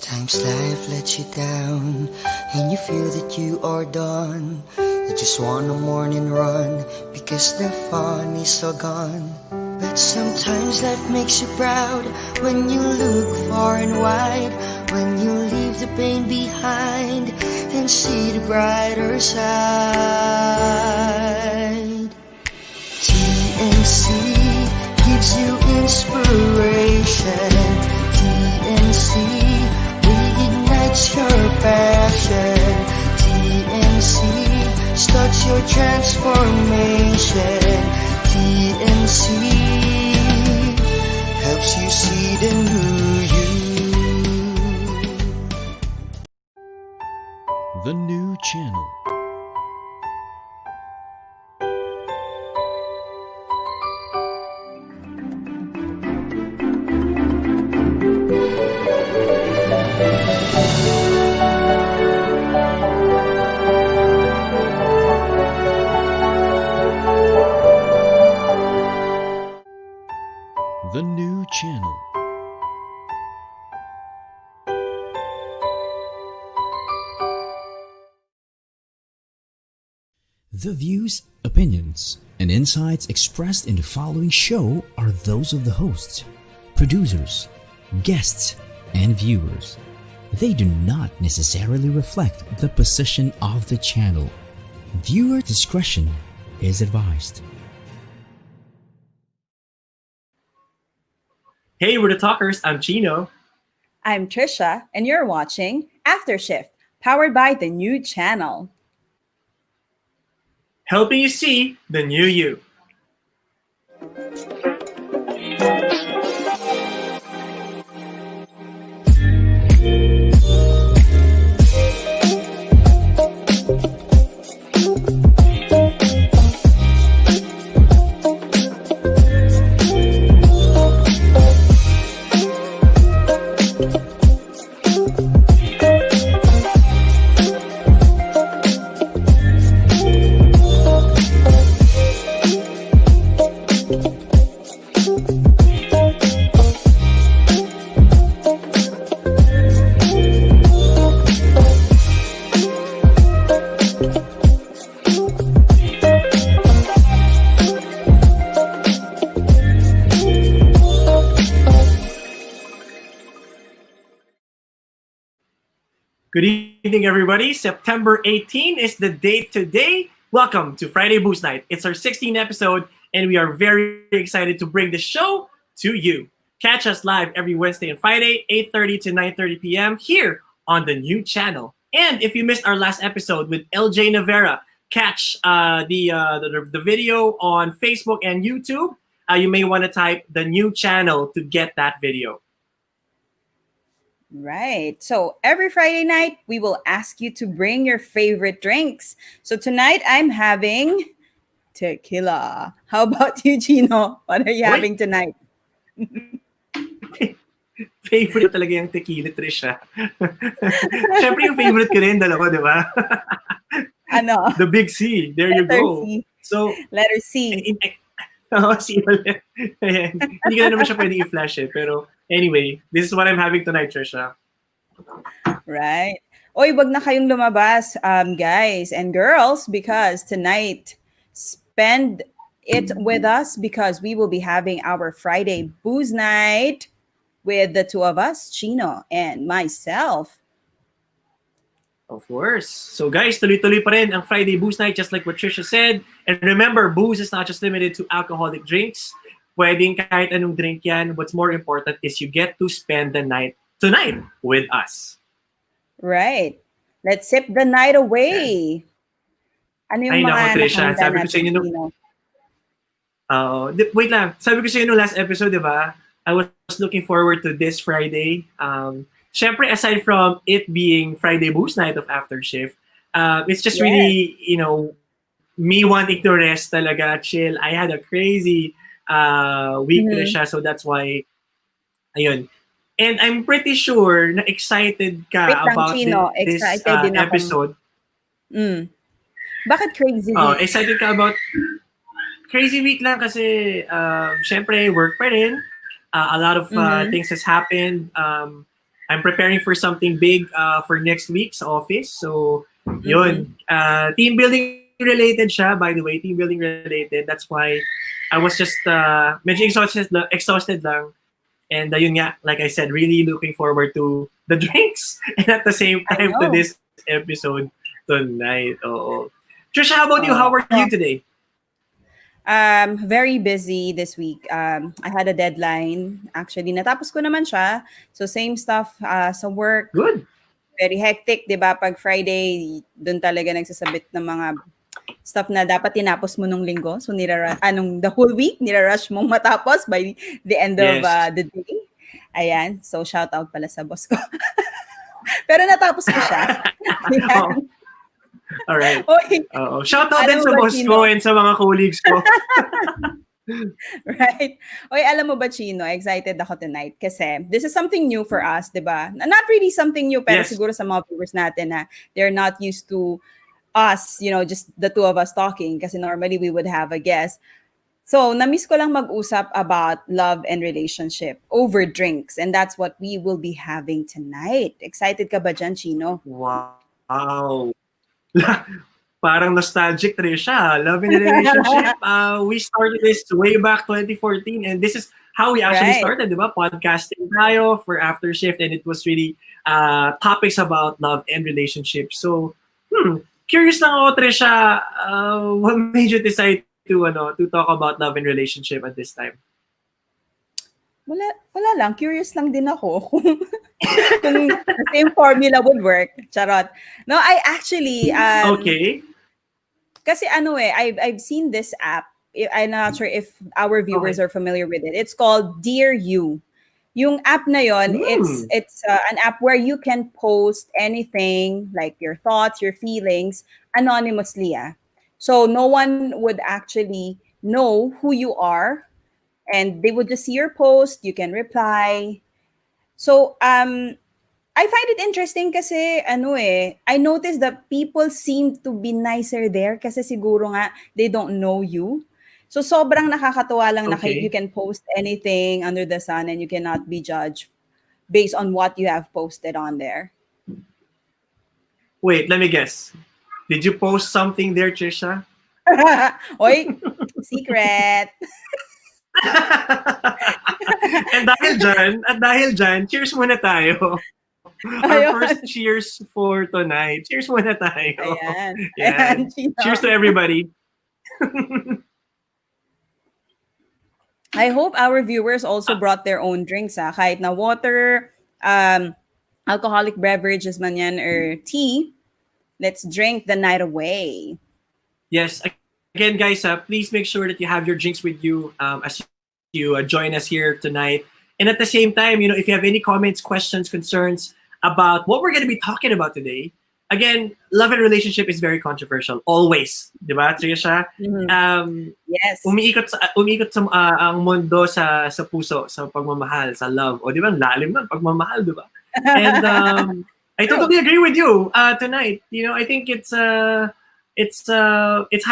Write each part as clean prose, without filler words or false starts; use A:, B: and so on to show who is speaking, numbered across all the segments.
A: Sometimes life lets you down and you feel that you are done. You just want a morning run because the fun is all gone. But sometimes life makes you proud when you look far and wide, when you leave the pain behind and see the brighter side. TNC gives you inspiration. TNC reignites your passion. TNC starts your transformation. TNC helps you see the new you.
B: The new channel. The new channel. The views, opinions, and insights expressed in the following show are those of the hosts, producers, guests, and viewers. They do not necessarily reflect the position of the channel. Viewer discretion is advised.
C: Hey, we're the Talkers. I'm Chino.
D: I'm Tricia, and you're watching AfterShift, powered by the new channel.
C: Helping you see the new you. Good evening, everybody. September 18 is the date today. Welcome to Friday Boost Night. It's our 16th episode, and we are very excited to bring the show to you. Catch us live every Wednesday and Friday, 8:30 to 9:30 p.m. here on the new channel. And if you missed our last episode with LJ Navera, catch the video on Facebook and YouTube. You may want to type the new channel to get that video.
D: Right. So every Friday night, we will ask you to bring your favorite drinks. So tonight, I'm having tequila. How about you, Chino? What are you having tonight?
C: Favorite talaga yung tequila, Tricia. Siyempre yung favorite ko rin, dalawa, di ba?
D: Ano?
C: The big C. There you go.
D: C.
C: So,
D: letter C.
C: C ulit. Hindi ka na naman siya pwede i-flash eh. Pero anyway, this is what I'm having tonight, Tricia.
D: Right. Oy, wag na kayong lumabas, guys and girls, because tonight, spend it with us because we will be having our Friday booze night with the two of us, Chino and myself.
C: Of course. So guys, tuloy-tuloy pa rin ang Friday Booze Night, just like what Tricia said. And remember, booze is not just limited to alcoholic drinks. Pwedeng kahit anong drink yan. What's more important is you get to spend the night tonight with us.
D: Right. Let's sip the night away. Ano yung
C: Ay,
D: mga
C: Tricia,
D: nakahanda
C: sabi ko sa inyo
D: natin, Chino?
C: wait lang. Sabi ko sa inyo no last episode, di ba? I was looking forward to this Friday. Syempre, aside from it being Friday Boost Night of AfterShift, it's just really, me wanting to rest talaga, chill. I had a crazy week, Tricia, so that's why, ayun. And I'm pretty sure na excited ka about
D: Chino,
C: this
D: din ako.
C: episode.
D: Bakit crazy week?
C: Excited ka about crazy week lang kasi syempre work pa rin. A lot of things has happened. I'm preparing for something big for next week's office. So,
D: Mm-hmm.
C: yun. Team building related siya, by the way. Team building related. That's why I was just medyo exhausted lang. And yun nga, like I said, really looking forward to the drinks and at the same
D: I
C: time to
D: know.
C: this episode tonight. Oo. Trisha, how about you? How
D: Oh.
C: are you today?
D: Very busy this week. I had a deadline. Actually, natapos ko naman siya. So same stuff sa work.
C: Good.
D: Very hectic, 'di ba? Pag Friday, doon talaga nagsasabit ng mga stuff na dapat tinapos mo nung linggo. So anong the whole week nirarush mong matapos by the end of
C: Yes.
D: the day. Ayan. So shout out pala sa boss ko. Pero natapos ko siya.
C: Oh,
D: Ayan.
C: all right.
D: Oy,
C: Oo. Shout out din
D: alam mo
C: sa
D: ba,
C: boss ko
D: Chino?
C: and sa mga colleagues ko.
D: Right? Oy, alam mo ba, Chino, excited ako tonight kasi this is something new for us, di ba? Not really something new, pero
C: Yes.
D: siguro sa mga viewers natin na they're not used to us, just the two of us talking kasi normally we would have a guest. So, na-miss ko lang mag-usap about love and relationship over drinks. And that's what we will be having tonight. Excited ka ba dyan, Chino?
C: Wow. Parang nostalgic, Tricia. Love in a relationship. We started this way back 2014, and this is how we actually
D: Right.
C: started, di ba? Podcasting tayo for AfterShift, and it was really topics about love and relationships. So, curious lang ako, Tricia, what made you decide to talk about love and relationship at this time?
D: Wala lang. Curious lang din ako kung the same formula would work. Charot. No, I actually,
C: Okay.
D: kasi I've seen this app. I'm not sure if our viewers
C: Okay.
D: are familiar with it. It's called Dear You. Yung app na yon, it's an app where you can post anything like your thoughts, your feelings anonymously. So no one would actually know who you are, and they would just see your post. You can reply. So I find it interesting kasi I noticed that people seem to be nicer there kasi siguro nga they don't know you. So sobrang nakakatuwa lang na you
C: Okay.
D: can post anything under the sun and you cannot be judged based on what you have posted on there.
C: Wait, let me guess. Did you post something there, Trisha?
D: Oy, secret.
C: at dahil dyan, cheers muna tayo. Our first
D: Ayun.
C: cheers for tonight. Cheers muna tayo.
D: Ayan. Ayan,
C: Yan.
D: Chino.
C: Cheers to everybody.
D: I hope our viewers also brought their own drinks. Kahit na water, alcoholic beverages man yan, or tea. Let's drink the night away.
C: Yes. Again, guys, please make sure that you have your drinks with you as you join us here tonight. And at the same time, if you have any comments, questions, concerns about what we're going to be talking about today, again, love and relationship is very controversial. Always. Di ba, Tricia?
D: Yes.
C: Umiikot sa ang mundo sa puso, sa pagmamahal, sa love. O di ba, lalim ng pagmamahal, di ba? And I totally agree with you tonight. I think it's high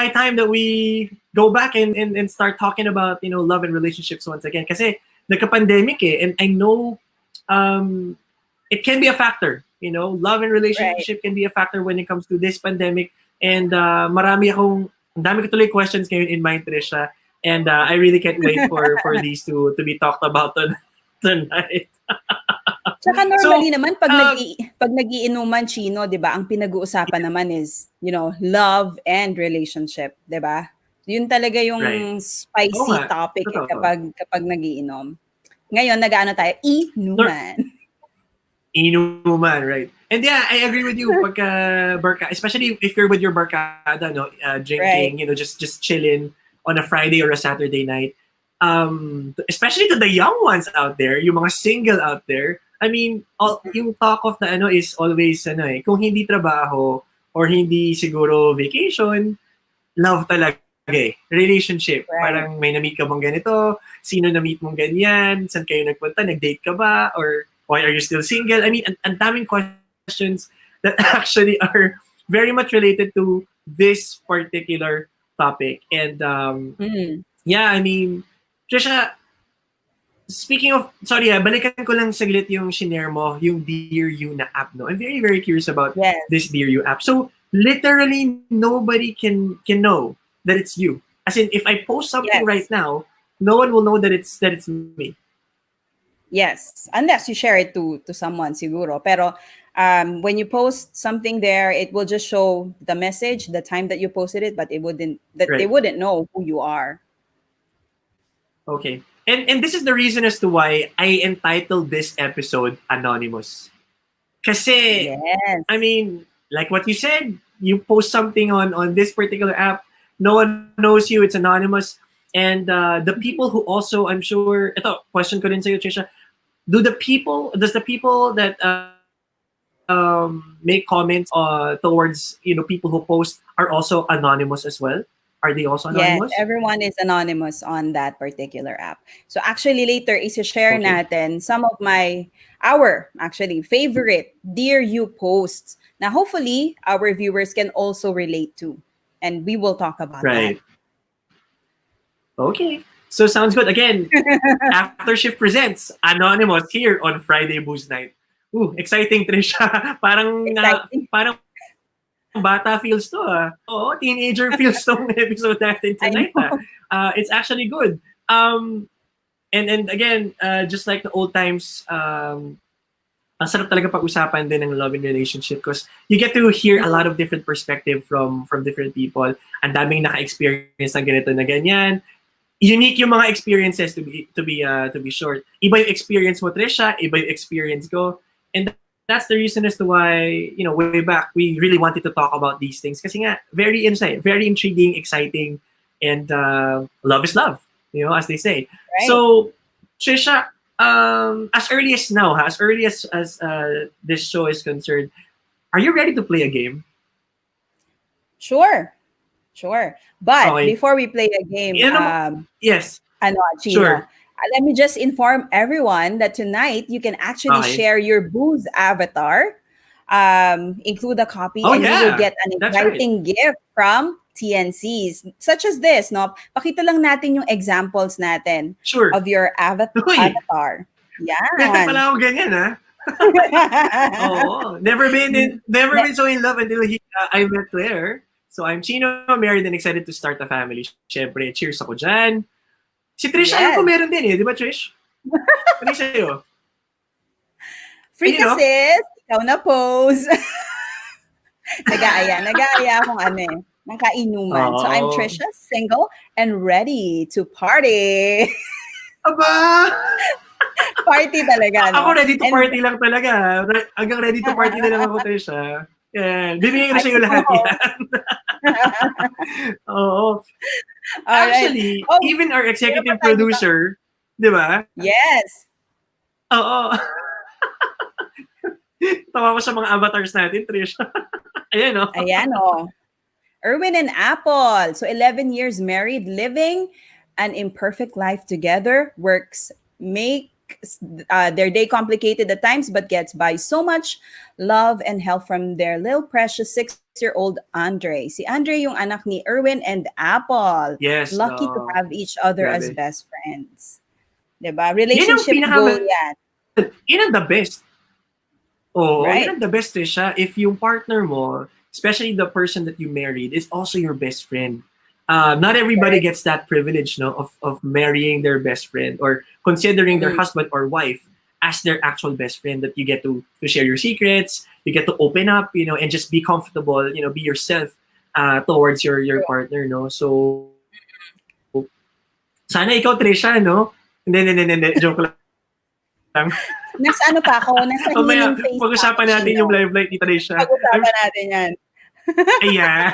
C: time that we go back and start talking about love and relationships once again. Kasi nagka-pandemic and I know it can be a factor. Love and relationship can be a factor when it comes to this pandemic. And ang dami ko tuloy questions ngayon in mind, Tricia. And I really can't wait for these to be talked about tonight.
D: Tsaka normally naman, pag nagiinuman, Chino, di ba, ang pinag-uusapan naman is, love and relationship, di ba? Yun talaga yung spicy topic kapag nagiinom. Ngayon, nag-ano tayo? Inuman.
C: Inuman, right. And yeah, I agree with you. Pagka especially if you're with your barkada, drinking,
D: right.
C: Just chilling on a Friday or a Saturday night. Especially to the young ones out there, yung mga single out there. I mean, yung talk of na is always kung hindi trabaho or hindi siguro vacation, love talaga relationship.
D: Right.
C: Parang may na-meet ka bang ganito? Sino na-meet mong ganyan? Saan kayo nagpunta? Nag-date ka ba? Or why are you still single? I mean, ang daming questions that actually are very much related to this particular topic. And yeah, I mean, Trisha, speaking of, sorry balikan ko lang saglit yung shinare mo, yung Dear You na app, no? I'm very, very curious about
D: Yes.
C: this Dear You app. So, literally, nobody can know that it's you. As in, if I post something
D: Yes.
C: right now, no one will know that it's me.
D: Yes, unless you share it to someone siguro. Pero when you post something there, it will just show the message, the time that you posted it, but they
C: Right.
D: wouldn't know who you are.
C: Okay. And this is the reason as to why I entitled this episode Anonymous. Kasi, I
D: Yes.
C: mean, like what you said, you post something on this particular app, no one knows you, it's anonymous. And the people who also, I'm sure, ito, question ko rin sa'yo, Tricia, does the people that make comments towards, people who post are also anonymous as well? Are they also
D: Yes,
C: anonymous?
D: everyone is anonymous on that particular app. So actually later is-share
C: Okay.
D: natin some of our actually favorite Dear You posts. Now hopefully our viewers can also relate to. And we will talk about that.
C: Right. Okay. So sounds good. Again, AfterShift presents Anonymous here on Friday Booze Night. Ooh, exciting, Trisha.
D: Exciting.
C: Parang bata feels to, ah. Oo, teenager feels tong episode natin
D: I
C: tonight, ah.
D: know.
C: It's actually good. And again, just like the old times, ang sarap talaga pag-usapan din ng love and relationship because you get to hear a lot of different perspective from different people. Ang daming naka-experience ng ganito na ganyan. Unique yung mga experiences to be short. Iba yung experience mo, Tricia, iba yung experience ko. And that's the reason as to why, way back, we really wanted to talk about these things. Kasi nga, very intriguing, exciting, and love is love, as they say.
D: Right.
C: So, Tricia, as early as now, as early as this show is concerned, are you ready to play a game?
D: Sure. But
C: Okay.
D: before we play a game,
C: Yes.
D: Chino,
C: Sure.
D: let me just inform everyone that tonight you can actually
C: Okay.
D: share your booze avatar, include a copy,
C: Oh,
D: and you will
C: yeah.
D: get an
C: That's right.
D: exciting gift from TNCs, such as this. No, pakita lang natin yung examples natin
C: Sure.
D: of your
C: Uy,
D: avatar.
C: meron pala
D: Yan.
C: ako ganyan, ha? Oo. Never been so in love until I met Claire. So I'm Chino, married and excited to start a family. Siyempre, cheers ako dyan. Si Trish, alam ko
D: Yes.
C: meron din eh. Di ba, Trish? Ano yung sa'yo?
D: Free
C: Ayun,
D: ka,
C: no?
D: sis. Ikaw na pose. Nag-aaya akong ng kainuman. So I'm
C: Oo.
D: Tricia, single and ready to party.
C: Aba!
D: Party talaga, no?
C: Ako ready to
D: And
C: party lang talaga. Hanggang ready to party na lang ako, Trisha. Yan. Bibigyan ko na sa'yo lahat
D: know.
C: yan. Oo.
D: Alright.
C: Actually,
D: Oh,
C: even our executive
D: meron pa tayo
C: producer, di ba?
D: Yes.
C: Oo. Tawa ko sa mga avatars natin, Trish. Ayan, no?
D: Ayan, oh. Erwin and Apple. So 11 years married, living an imperfect life together, works, makes their day complicated at times, but gets by so much love and help from their little precious 6-year-old Andre. Si Andre yung anak ni Erwin and Apple.
C: Yes.
D: Lucky to have each other as
C: Grabe.
D: best friends. Diba? Relationship goal yan.
C: Yan ang the best. Oo,
D: Right.
C: yan ang the best, Trisha. If yung partner mo, especially the person that you married, is also your best friend. Not everybody gets that privilege, no, of marrying their best friend or considering their husband or wife as their actual best friend. That you get to share your secrets, you get to open up, and just be comfortable, be yourself towards your partner, no. So sana ikaw, Trisha, no? Hindi, joke lang.
D: Nasa ano pa ako? Nasa
C: Mamaya,
D: healing phase
C: pag-usapan
D: pa ako,
C: natin
D: Chino.
C: yung live light ni Tricia.
D: Pag-usapan natin yan.
C: Ayan.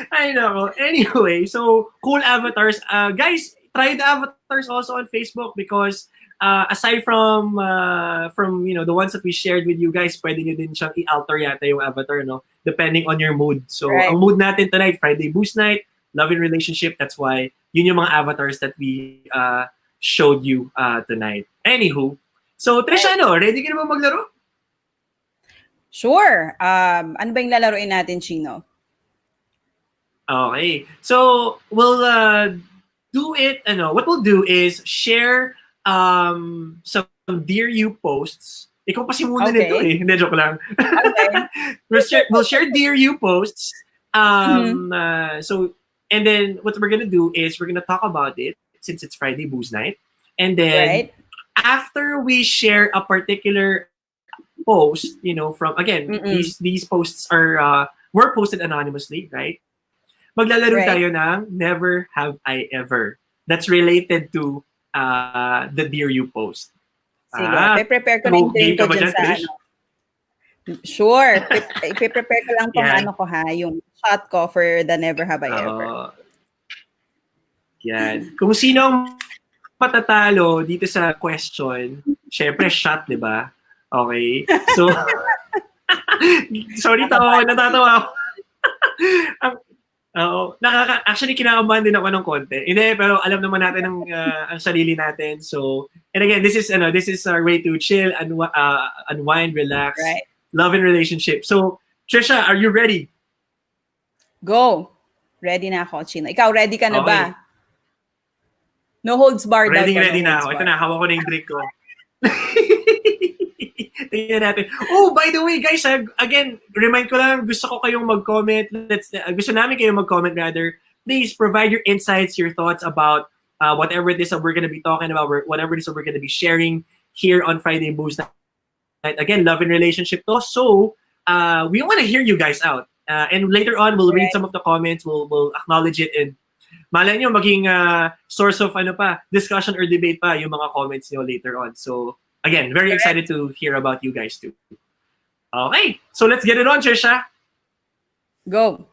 C: Ay, nako. Anyway, so, cool avatars. Guys, try the avatars also on Facebook because aside from the ones that we shared with you guys, pwede nyo din siyang i-alter yata yung avatar, no? Depending on your mood. So,
D: Right.
C: ang mood natin tonight, Friday Boost Night, love and relationship. That's why yun yung mga avatars that we showed you tonight. Anywho, so Tricia, ready ka na ba maglaro?
D: Sure. Ano ba yung lalaroin natin, Chino?
C: Okay. So, we'll do it, what we'll do is share some Dear You posts. Ikaw pa si muna nito
D: Okay.
C: eh. Hindi, joke lang.
D: Okay.
C: we'll share Dear You posts.
D: Mhm.
C: So, and then what we're gonna do is we're gonna talk about it since it's Friday booze night. And then
D: Right.
C: after we share a particular post, from again,
D: Mm-mm.
C: these posts were posted anonymously, right? Maglalaro
D: Right.
C: tayo ng Never Have I Ever. That's related to the Dear You post.
D: Sige. Pe-prepare ko na yung
C: Game
D: drink ko
C: ka ba
D: dyan
C: dyan,
D: sa
C: Trish?
D: ano. Sure. Ipe-prepare ko lang tong
C: Yan.
D: ano ko ha, yung shot ko for the Never Have I Ever.
C: Yan. Kung sino ang patatalo dito sa question, syempre shot, di ba? Okay. So, sorry natatawa ako. Actually, kinakabahan din ako ng konti. Hindi, pero alam naman natin ang sarili natin. So, and again, this is our way to chill, unwind, relax,
D: Right.
C: love and relationship. So, Tricia, are you ready?
D: Go. Ready na ako, Chino. Ikaw, ready ka na
C: Okay.
D: ba? No holds barred.
C: Ready
D: daw to,
C: na
D: holds
C: ako. Ito
D: barred.
C: na, hawak ko na yung drink ko. Tingnan natin. Oh, by the way, guys, again, remind ko lang, gusto ko kayong mag-comment. Gusto namin kayong mag-comment rather. Please provide your insights, your thoughts about whatever it is that we're going to be talking about, whatever it is that we're going to be sharing here on Friday Boost Night. Again, love and relationship to. So, we want to hear you guys out. And later on, we'll read some of the comments. We'll acknowledge it, and malay nyo maging source of discussion or debate pa yung mga comments nyo later on. So, again, very excited to hear about you guys too. Okay, so let's get it on, Tricia.
D: Go.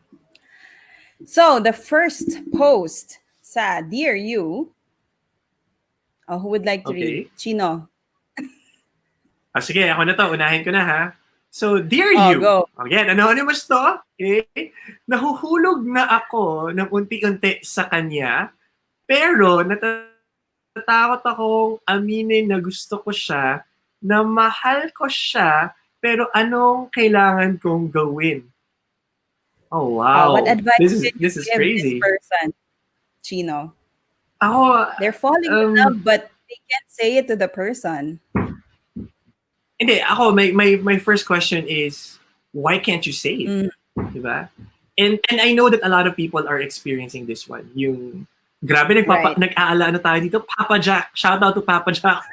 D: So, the first post sa Dear You, who would like to read? Chino.
C: Sige, ako na to. Unahin ko na ha. So, Dear You.
D: Go.
C: Again, anonymous to. Okay? Nahuhulog na ako ng unti-unti sa kanya, pero natatakot akong aminin na gusto ko siya, na mahal ko siya, pero anong kailangan kong gawin? Oh, wow.
D: What advice
C: this is
D: can you give
C: crazy.
D: this person, Chino?
C: Ako,
D: They're falling in love, but they can't say it to the person.
C: Hindi, ako, my first question is, why can't you say it? Diba? And I know that a lot of people are experiencing this one. Yung, grabe, nag-aala tayo dito. Papa Jack. Shout out to Papa Jack,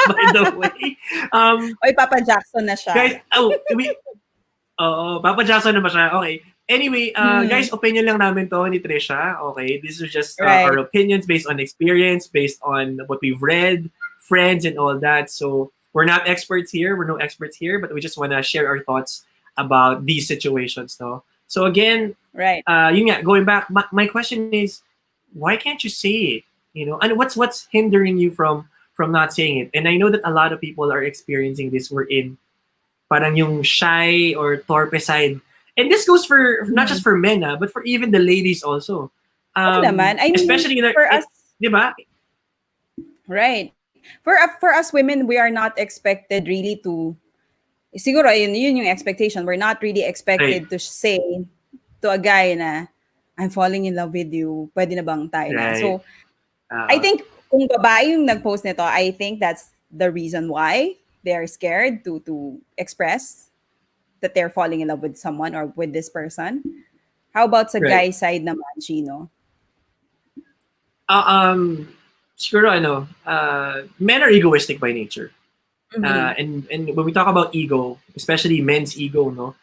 C: by the way.
D: Oy, Papa Jackson na siya.
C: Guys, Papa Jackson na ba siya? Okay. Anyway, guys, opinion lang namin to ni Tricia. Okay, these are just our opinions based on experience, based on what we've read, friends, and all that. So, we're not experts here. We're no experts here, but we just want to share our thoughts about these situations, no? So again, yun nga, going back, my question is, why can't you say it? And what's hindering you from not saying it? And I know that a lot of people are experiencing this. We're in parang yung shy or torpe side. And this goes for not just for men, but for even the ladies also.
D: Naman. I mean,
C: especially
D: for us,
C: di ba?
D: Right. For us women, we are not expected really to, siguro yun yung expectation. We're not really expected to say to a guy na, I'm falling in love with you. Pwede na bang tayo na? So, I think kung babae yung nag-post nito, I think that's the reason why they are scared to express that they're falling in love with someone or with this person. How about sa guy side naman, Chino?
C: Siguro men are egoistic by nature. And when we talk about ego, especially men's ego, no,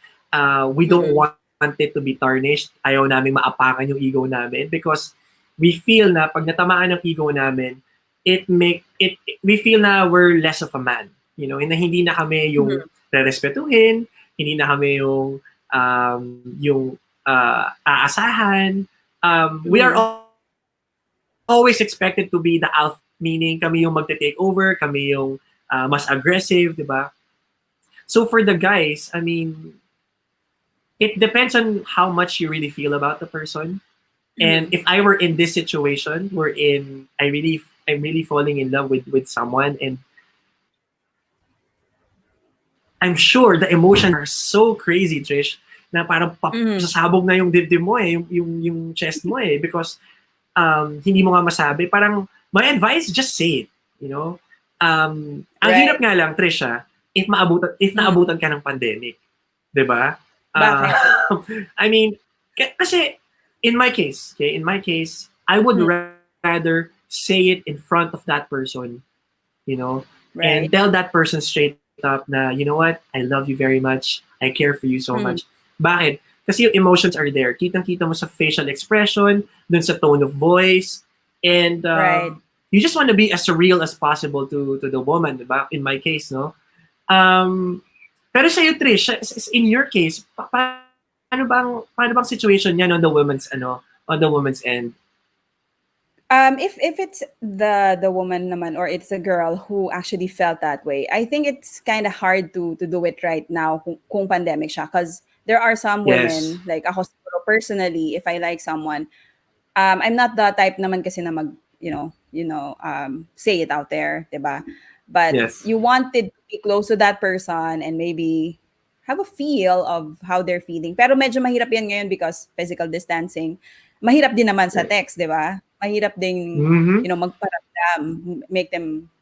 C: we don't want it to be tarnished. Ayaw namin maapakan yung ego namin because we feel na pag natamaan ng ego namin, we feel na we're less of a man. And na hindi na kami yung rerespetuhin, hindi na kami yung aasahan. We are always expected to be the alpha, meaning kami yung magte-take over, kami yung mas aggressive, di ba? So for the guys, I mean, it depends on how much you really feel about the person. And if I were in this situation, I'm really falling in love with someone, and I'm sure the emotions are so crazy, Trish, na parang sasabog na yung dibdib mo yung chest mo because hindi mo nga masabi, parang my advice, just say it. You know? Ang
D: Right.
C: hirap nga lang, Tricia, if naabutan ka ng pandemic. 'Di ba?
D: Bakit?
C: I mean, kasi in my case, I would rather say it in front of that person, you know, and
D: Right.
C: tell that person straight up na, you know what, I love you very much. I care for you so
D: Mm.
C: much. Bakit? Kasi yung emotions are there. Kitang-kita mo sa facial expression, dun sa tone of voice, and
D: Right.
C: you just want to be as real as possible to the woman, diba? In my case, no? Pero sa'yo, Trish, in your case, paano bang situation yan on the woman's end?
D: If it's the woman naman, or it's a girl who actually felt that way, I think it's kind of hard to do it right now kung pandemic siya, because there are some
C: Yes.
D: women, like ako siguro personally, if I like someone, I'm not the type naman kasi na mag, say it out there, 'di ba? But
C: Yes.
D: you wanted to be close to that person and maybe have a feel of how they're feeling. Pero medyo mahirap yan ngayon because physical distancing. Mahirap din naman sa text, 'di ba? Mahirap ding,
C: Mm-hmm.
D: magparamdam, make them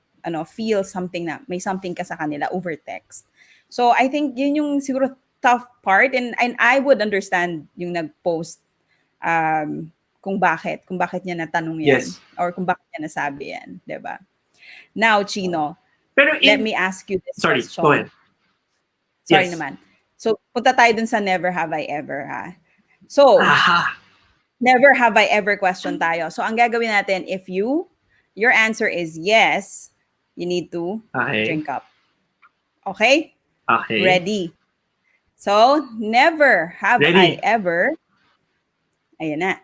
D: feel something, na may something ka sa kanila over text. So I think yun yung siguro tough part, and I would understand yung nag-post, kung bakit niya natanong yan,
C: Yes.
D: or kung bakit niya nasabi yan, 'di ba? Now, Chino,
C: Pero
D: let me ask you this
C: sorry,
D: question.
C: go ahead.
D: Sorry
C: Yes.
D: naman. So, punta tayo dun sa never have I ever, ha? So,
C: Aha.
D: never have I ever question tayo. So, ang gagawin natin, if your answer is yes, you need to
C: Okay.
D: drink up. Okay?
C: Okay.
D: Ready? So, never have
C: Ready.
D: I ever, ayan na,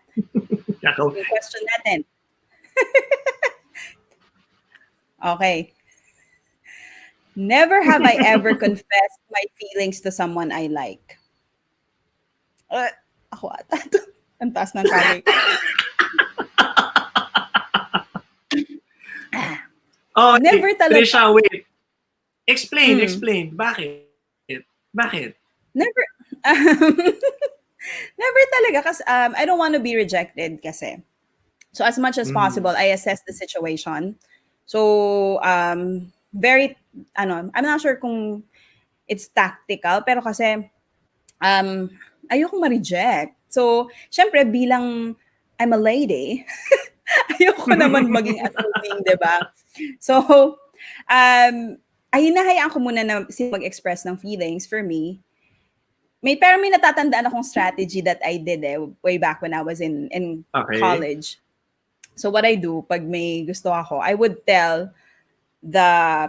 C: Ako.
D: yung question natin. Okay. Never have I ever confessed my feelings to someone I like. Ako ata. Ang taas ng kamay ko.
C: Oh,
D: Never talaga.
C: Tricia, wait. Explain. Bakit?
D: Never. Never talaga. Kasi I don't want to be rejected kasi. So as much as possible, I assess the situation. So, I'm not sure kung it's tactical, pero kasi, ayoko ma-reject. So, syempre, bilang I'm a lady, ayoko naman maging assuming, di ba? So, hinahayaan ko muna na mag-express ng feelings. For me, may natatandaan akong strategy that I did way back when I was in
C: Okay.
D: college. So what I do, pag may gusto ako, I would tell the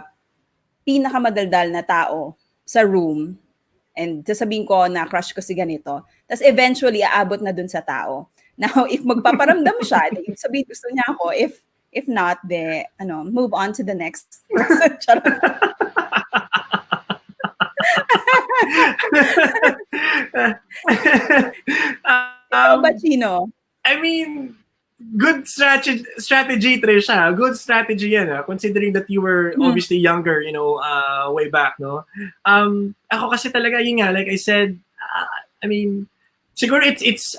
D: pinakamadaldal na tao sa room, and sasabihin ko na crush ko si ganito. Tapos eventually, aabot na dun sa tao. Now, if magpaparamdam siya, ibig sabihin gusto niya ako. If not, move on to the next person. Charot. Ikaw ba, Chino?
C: I mean, good strategy, Tricia. Good strategy yan, considering that you were obviously younger, way back, no? Ako kasi talaga, yun nga, like I said, I mean, siguro it's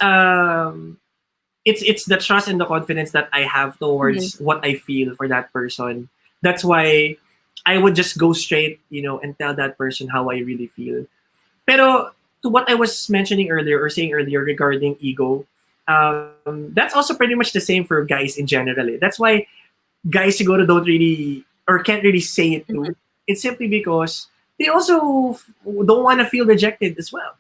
C: the trust and the confidence that I have towards what I feel for that person. That's why I would just go straight, and tell that person how I really feel. Pero to what I was mentioning earlier or saying earlier regarding ego, that's also pretty much the same for guys in general. That's why guys siguro don't really or can't really say it too. It's simply because they also don't want to feel rejected as well.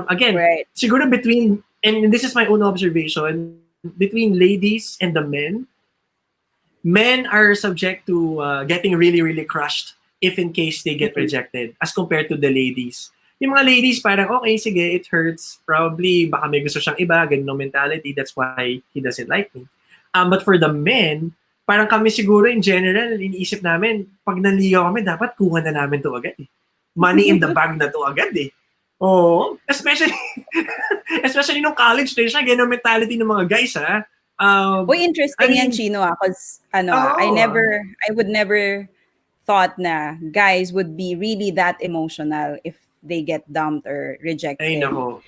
C: Again,
D: Right.
C: siguro between, and this is my own observation, between ladies and the men are subject to getting really, really crushed if in case they get rejected as compared to the ladies. Yung mga ladies parang, okay, sige, it hurts. Probably, baka may gusto siyang iba, ganun mentality. That's why he doesn't like me. But for the men, parang kami siguro in general, iniisip namin, pag nanligaw kami, dapat kuha na namin to agad eh. Money in the bag na to agad eh. Oo. Especially nung college days siya, ganun mentality ng mga guys ha.
D: Uy, interesting yan, Chino, because I would never thought na guys would be really that emotional if they get dumped or rejected.
C: Ay nako.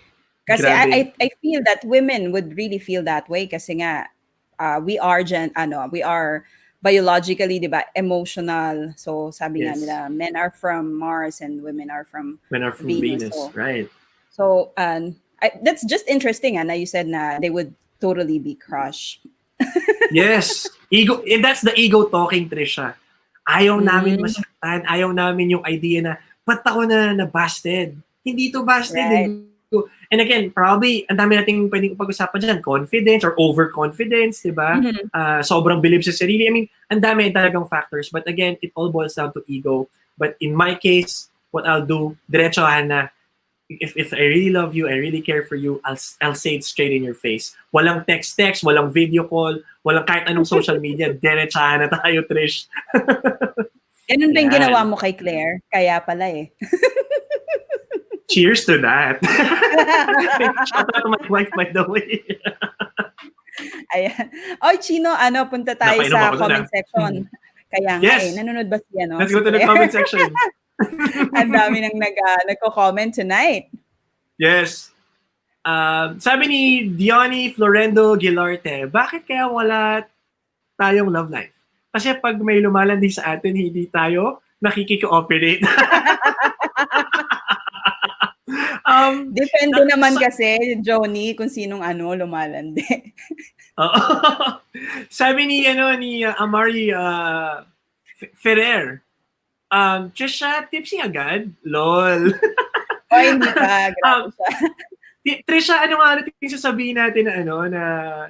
D: Kasi
C: Grabe.
D: I feel that women would really feel that way kasi nga we are biologically, di ba, emotional. So sabi nga
C: Yes.
D: nila, men are from Mars and women are from
C: Men are from
D: Venus.
C: Venus, right?
D: So that's just interesting, na you said na they would totally be crush.
C: Yes. Ego, and that's the ego talking, Tricia. Ayaw namin masaktan. Ayaw namin yung idea na, ba't ako na busted? Hindi to busted.
D: Right.
C: And again, probably, ang dami nating pwedeng pag-usapan dyan. Confidence or overconfidence, di ba? Sobrang believe sa sarili. I mean, ang dami talagang factors. But again, it all boils down to ego. But in my case, what I'll do, diretsohan na, if I really love you, I really care for you, I'll say it straight in your face. Walang text, walang video call, walang kahit anong social media, diretsahan na tayo, Trish.
D: Ganun ba yung ginawa mo kay Claire? Kaya pala eh.
C: Cheers to that. Shout out to my wife, by the way.
D: Ayan. Oy, Chino, punta tayo
C: Napainom
D: sa
C: ako
D: comment
C: doon,
D: section. Kaya nga
C: Yes.
D: nanonood ba siya, no?
C: Let's go to the comment section.
D: Ang dami nang nagko-comment tonight.
C: Yes. Sabi ni Diony Florendo Gilarte, bakit kaya wala tayong love life? Kasi pag may lumalandi sa atin, hindi tayo nakikikooperate.
D: Depende naman kasi, Johnny, kung sinong lumalandi.
C: Sabi ni Amari Ferrer, Tricia, tipsy agad? Lol.
D: O, hindi pa. Grabe siya.
C: Tricia, ano yung sasabihin natin na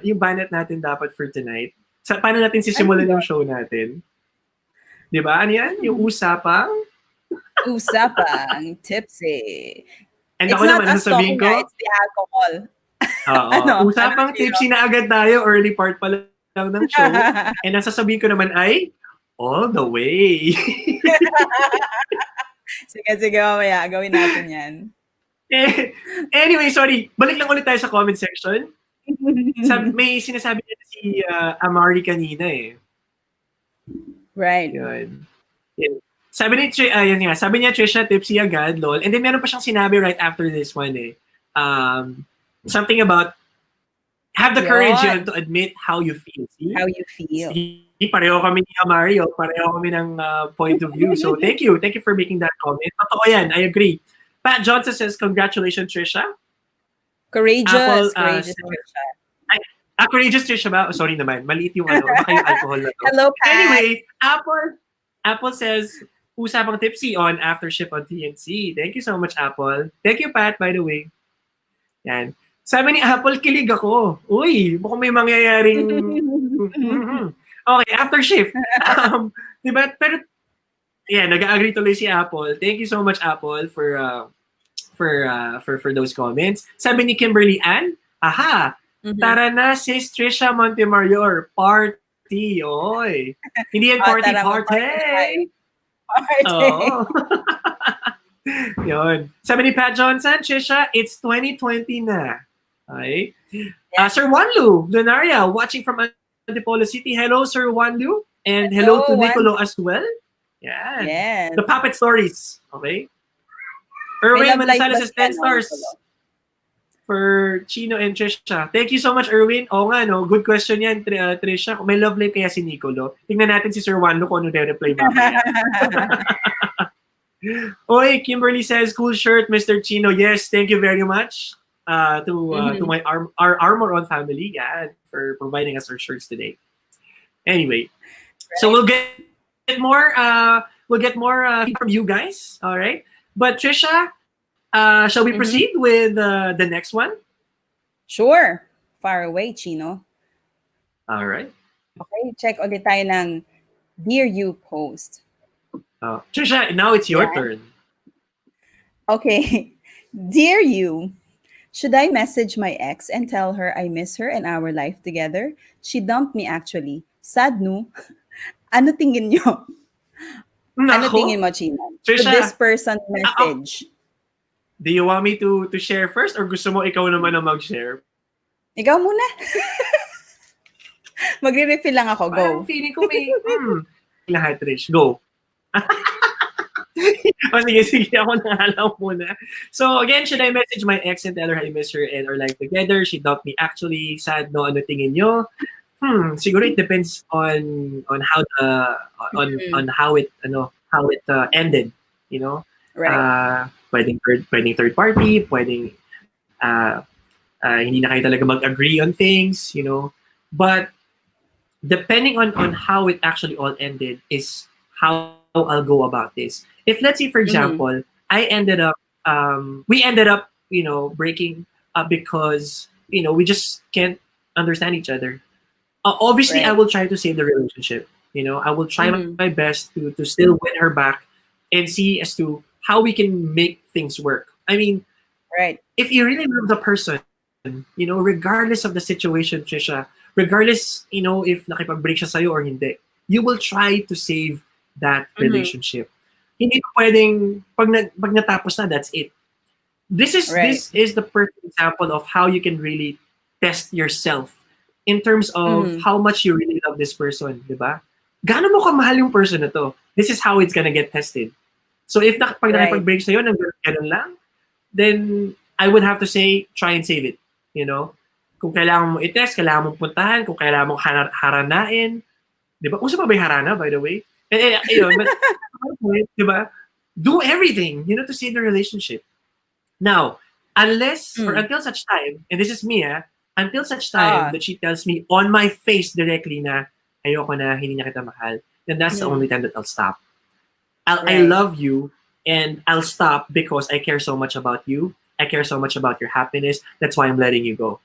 C: yung banat natin dapat for tonight? Paano natin sisimulan yung show natin? Di ba? Ano yan? Yung usapang?
D: Usapang tipsy.
C: And
D: It's
C: ako
D: not
C: naman,
D: us talking,
C: sasabihin ko?
D: it's the alcohol.
C: Usapang tipsy na agad tayo, early part pa lang ng show. And ang sasabihin ko naman ay, all the way.
D: Sige, mamaya. Gawin natin yan.
C: Anyway, sorry. Balik lang ulit tayo sa comment section. May sinasabi niya si Amari kanina eh.
D: Right.
C: Yun. Yeah. Sabi niya, Tricia, tipsy agad, lol. And then meron pa siyang sinabi right after this one eh. Something about have the courage to admit how you feel. See?
D: How you feel.
C: See, pareho kami ni Amari, pareho kami ng point of view. So thank you for making that comment. Totoo yan, I agree. Pat Johnson says, congratulations, Tricia.
D: Courageous.
C: Apple,
D: Tricia.
C: Courageous, Tricia ba? Oh, sorry naman, maliit yung baka yung alcohol na to.
D: Hello, Pat.
C: Anyway, Apple says, usapang tipsy on AfterShift on TNC. Thank you so much, Apple. Thank you, Pat, by the way. Yan. Sabi ni Apple, kilig ako. Uy, mukhang may mangyayaring... Okay, AfterShift. Diba? Pero, yeah, nag-agree tuloy si Apple. Thank you so much, Apple, for those comments. Sabi ni Kimberly Ann, tara na, sis Tricia Montemayor, party, oy. Hindi yan party.
D: Party.
C: Oh. Yun. Sabi ni Pat Johnson, Tricia, it's 2020 na. Okay. Sir Wanlu, Lunaria, watching from Antipolo City. Hello, Sir Wanlu. And hello to Nicolo as well. Yeah.
D: Yes.
C: The puppet stories. Okay. Erwin Manasales says 10 stars for Chino and Tricia. Thank you so much, Erwin. Oo nga, no? Good question yan, Tricia. May love life kaya si Nicolo. Tingnan natin si Sir Wanlu kung ano reply mamaya. Oy, Kimberly says, cool shirt, Mr. Chino. Yes, thank you very much to my our Armor On family, for providing us our shirts today. Anyway, so we'll get more from you guys. All right, but Tricia, shall we proceed with the next one?
D: Sure. Far away, Chino.
C: All right.
D: Okay, check ulit tayo ng Dear You post.
C: Tricia, now it's your turn.
D: Okay. Dear You, should I message my ex and tell her I miss her and our life together? She dumped me actually. Sad, no? Ano tingin nyo? Ano tingin mo, Chino? Should this person message?
C: Do you want me to share first or gusto mo ikaw naman na mag-share?
D: Ikaw muna. Magre-refill lang ako. Go.
C: Parang feeling ko may... lahat, Trish. Go. Sige, ako nangalaw muna. So again, should I message my ex and tell her I miss her and our life together? She dumped me actually. Sad, no? Ano tingin nyo? Siguro it depends on how the on how it ended, you know.
D: Right.
C: Pwedeng third party, pwedeng hindi na kayo talaga mag-agree on things, you know. But depending on how it actually all ended is how I'll go about this. If let's say for
D: Mm-hmm.
C: example, we ended up, you know, breaking up because, you know, we just can't understand each other. Obviously, I
D: Right.
C: will try to save the relationship. You know, I will try my
D: Mm-hmm.
C: best to still win her back and see as to how we can make things work. I mean,
D: Right.
C: if you really love the person, you know, regardless of the situation, Trisha, regardless, you know, if nakipag-break siya sa'yo or hindi, you will try to save that
D: Mm-hmm.
C: relationship. Hindi pa pwedeng, pag natapos na, that's it.
D: Right.
C: This is the perfect example of how you can really test yourself in terms of
D: Mm-hmm.
C: how much you really love this person, di ba? Gaano mo kamahal yung person na to? This is how it's gonna get tested. So if pag
D: Right.
C: nakipag-break sa'yo, nang ganun lang, then I would have to say, try and save it. You know? Kung kailangan mo i-test, kailangan mong puntahan, kung kailangan mong haranain. Di ba? Uso pa ba yung harana, by the way? Ayun, but, di ba? Do everything, you know, to save the relationship. Now, unless or
D: Mm.
C: until such time, and this is me, until such time
D: Ah.
C: that she tells me on my face directly na ayoko na, hindi niya kita mahal, then that's the
D: Mm.
C: only time that I'll stop. I
D: Right.
C: love you and I'll stop because I care so much about you. I care so much about your happiness. That's why I'm letting you go.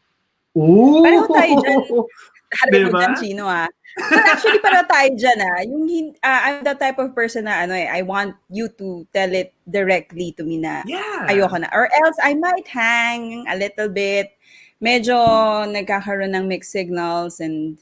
D: Pareho tayo diyan.
C: Ooh!
D: Pareho diyan,
C: Diba?
D: Chino, ah. Well, actually pareho tayo diyan, ah. I'm the type of person na ano, I want you to tell it directly to me na
C: Yeah.
D: ayoko na. Or else I might hang a little bit. Medyo nagkakaroon ng mixed signals, and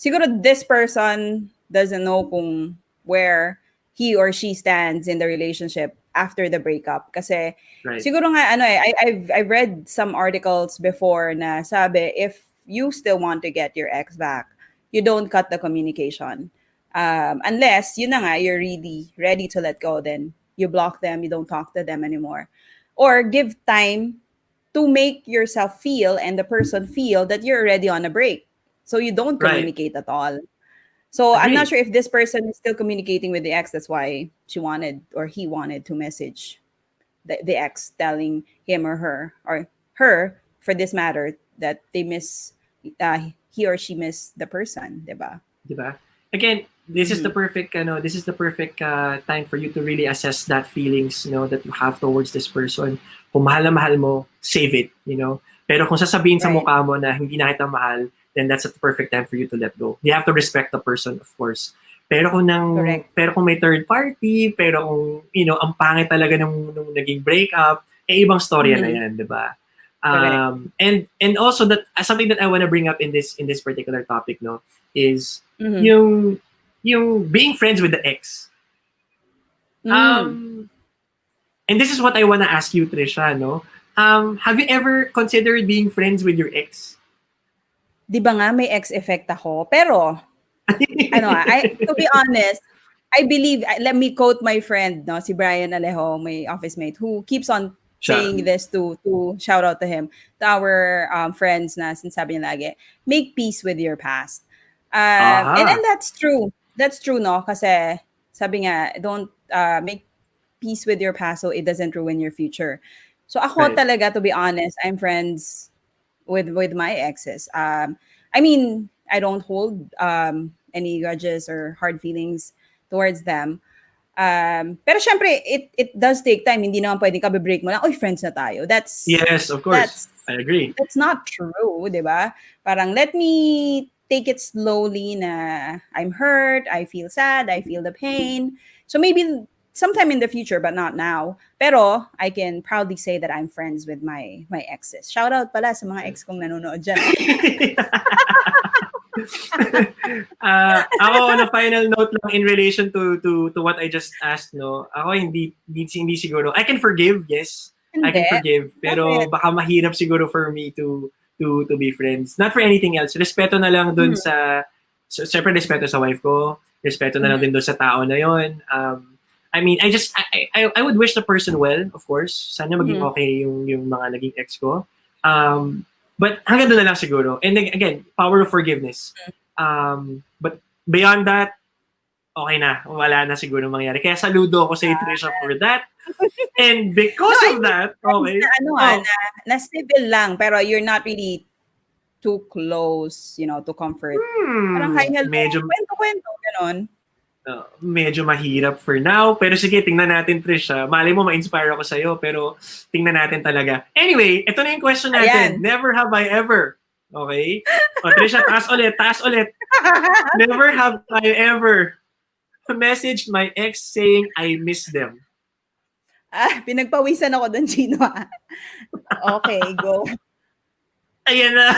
D: siguro this person doesn't know kung where he or she stands in the relationship after the breakup. Kasi
C: Right.
D: siguro nga ano I've read some articles before na sabi if you still want to get your ex back, you don't cut the communication. Unless yun na nga, you're really ready to let go, then you block them, you don't talk to them anymore. Or give time to make yourself feel and the person feel that you're already on a break. So you don't
C: Right.
D: communicate at all. So I'm not
C: Agree.
D: sure if this person is still communicating with the ex. That's why she wanted or he wanted to message the ex, telling him or her for this matter that they miss he or she miss the person, diba?
C: Diba? Again,
D: Mm-hmm.
C: this is the perfect time for you to really assess that feelings, you know, that you have towards this person. Kung mahal na mahal mo, save it, you know. Pero kung sasabihin sa
D: Right.
C: mukha mo na hindi na kita mahal, then that's the perfect time for you to let go. You have to respect the person, of course.
D: Correct.
C: Pero kung may third party, pero kung, you know, ang pangit talaga nung naging breakup, ibang storya na
D: Mm-hmm.
C: yan, di ba?
D: Correct.
C: And also that something that I want to bring up in this particular topic, no, is
D: Mm-hmm.
C: yung being friends with the ex.
D: Mm.
C: Um, and this is what I want to ask you, Trisha, no? Have you ever considered being friends with your ex?
D: Di ba nga may ex effect ako? Pero ano to be honest, I believe, let me quote my friend, no, si Brian Alejo, my office mate, who keeps on
C: Siya.
D: saying this to shout out to him, to our friends na sinasabi niya lagi, make peace with your past. And
C: Aha.
D: that's true. That's true, no? Kasi sabi nga, don't make peace with your past so it doesn't ruin your future. So ako
C: Right.
D: talaga, to be honest, I'm friends with my exes. I mean, I don't hold any grudges or hard feelings towards them. Pero syempre, it does take time. Hindi naman pwedeng kabe-break mo lang, oy, friends na tayo.
C: Yes, of course.
D: That's
C: I agree.
D: that's not true, di ba? Parang let me take it slowly na I'm hurt, I feel sad, I feel the pain. So maybe sometime in the future, but not now. Pero I can proudly say that I'm friends with my exes. Shout out pala sa mga ex kong nanonood dyan.
C: Ako on a final note lang in relation to what I just asked, no. Ako hindi siguro. I can forgive, yes. I
D: Hindi.
C: can forgive, pero
D: Bakit?
C: baka mahirap siguro for me to be friends. Not for anything else. Respeto na lang dun
D: Mhm.
C: syempre respeto sa wife ko. Respeto na lang din dun sa tao na yon. I mean, I would wish the person well, of course. Sana maging
D: Mhm.
C: okay yung mga naging ex ko. But hanggang doon na lang siguro. And again, power of forgiveness. But beyond that, okay na. Wala na siguro mangyari. Kaya saludo ako sa Tricia for that. And because of that, okay.
D: Na civil lang, pero you're not really too close, to comfort. Parang hello,
C: medyo,
D: kwento, ganon.
C: Medyo mahirap for now. Pero sige, tingnan natin, Tricia. Malay mo, ma-inspire ako sa'yo. Pero tingnan natin talaga. Anyway, ito na yung question natin. Ayan. Never have I ever. Okay? O, Tricia, taas ulit. Never have I ever messaged my ex saying I miss them.
D: Pinagpawisan ako doon, Chino. Okay, go.
C: Ayan na.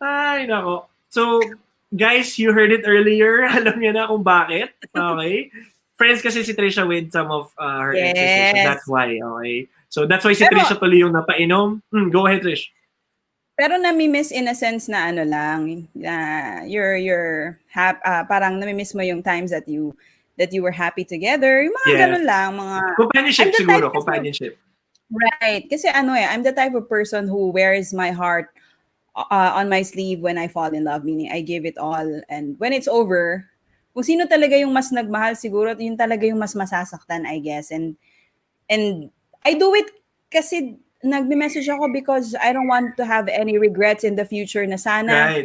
C: Ay, nako. So, guys, you heard it earlier. Alam niyo na kung bakit. Okay? Friends kasi si Tricia with some of her exes. So that's why. Okay? So that's why si Tricia tuloy yung napainom. Go ahead, Trish.
D: Pero nami-miss in a sense na you're parang nami-miss mo yung times that you were happy together. Yung mga ganun lang, mga
C: companionship siguro, companionship.
D: Right. Kasi I'm the type of person who wears my heart on my sleeve when I fall in love, meaning I give it all, and when it's over, kung sino talaga yung mas nagmahal siguro, yun talaga yung mas masasaktan, I guess. And I do it kasi nagme-message ako because I don't want to have any regrets in the future na sana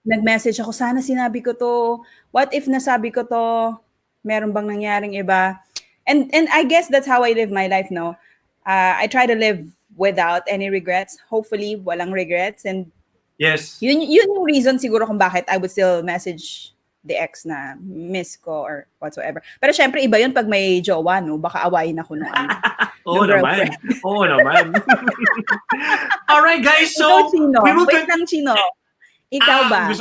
D: nag-message ako, sana sinabi ko to, what if nasabi ko to, meron bang nangyaring iba? And I guess that's how I live my life, no? I try to live without any regrets, hopefully walang regrets, and
C: yes,
D: yun yung reason siguro kung bakit I would still message the ex na miss ko or whatsoever. Pero syempre, iba yun pag may jowa, no? Baka awayin ako nung
C: Oo naman. Alright, guys. So,
D: ikaw, Chino. Wait lang, Chino. Ikaw ba?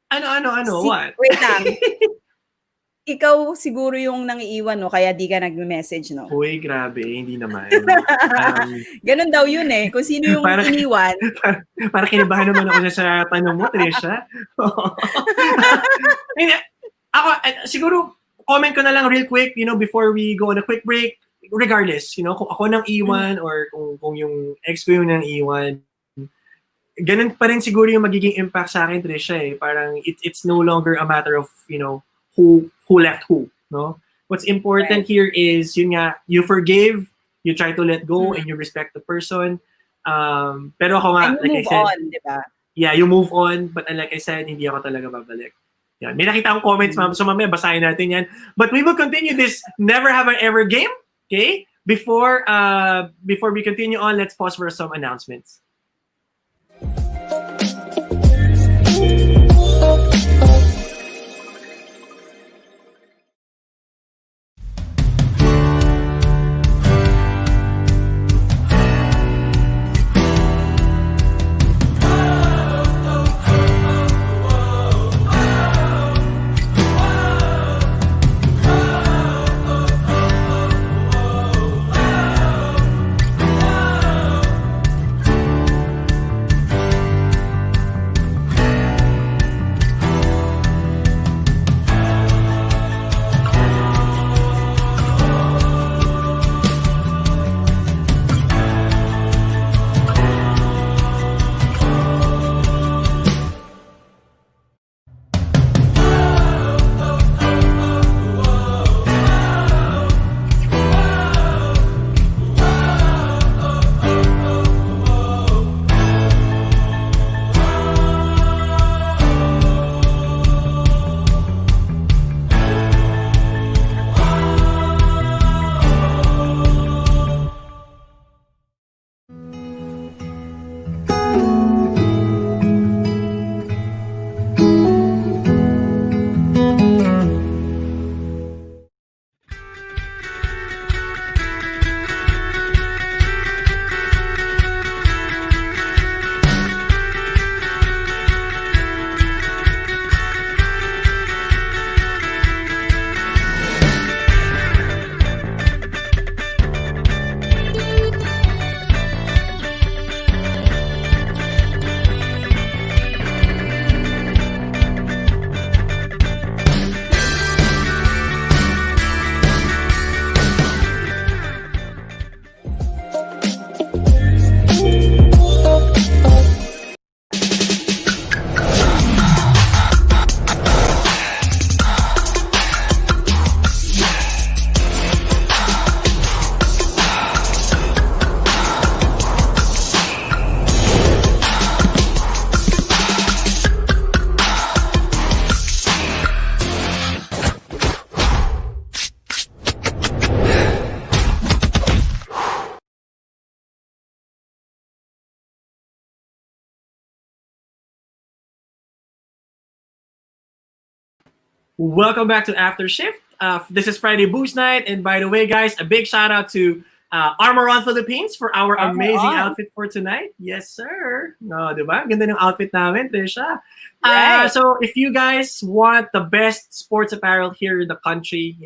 C: Ano? What?
D: Wait lang. Ikaw siguro yung nangiiwan, no? Kaya di ka nag-message, no?
C: Uy, grabe. Hindi naman.
D: Ganun daw yun eh. Kung sino yung iniwan.
C: Para kinabahan naman ako sa tanong mo, Tricia. Ako, siguro, comment ko na lang real quick, before we go on a quick break. Regardless, kung ako nang iwan or kung yung ex ko yung nang iwan, ganun pa rin siguro yung magiging impact sa akin, Tricia, eh. Parang it's no longer a matter of, who left who, no? What's important here is, yun nga, you forgive, you try to let go, and you respect the person. Pero ako nga,
D: and
C: like I said,
D: on, diba?
C: Yeah, you move on, but like I said, hindi ako talaga babalik. Yan. May nakita akong comments, so mamaya basahin natin yan. But we will continue this Never Have I Ever game, okay? Before we continue on, let's pause for some announcements. Welcome back to AfterShift. This is Friday Boost Night, and by the way, guys, a big shout out to Armor On Philippines for our
D: Armor
C: amazing
D: On.
C: outfit for tonight. Yes, sir. No, diba? Ganda ng outfit namin, Tricia.
D: Right.
C: So if you guys want the best sports apparel here in the country,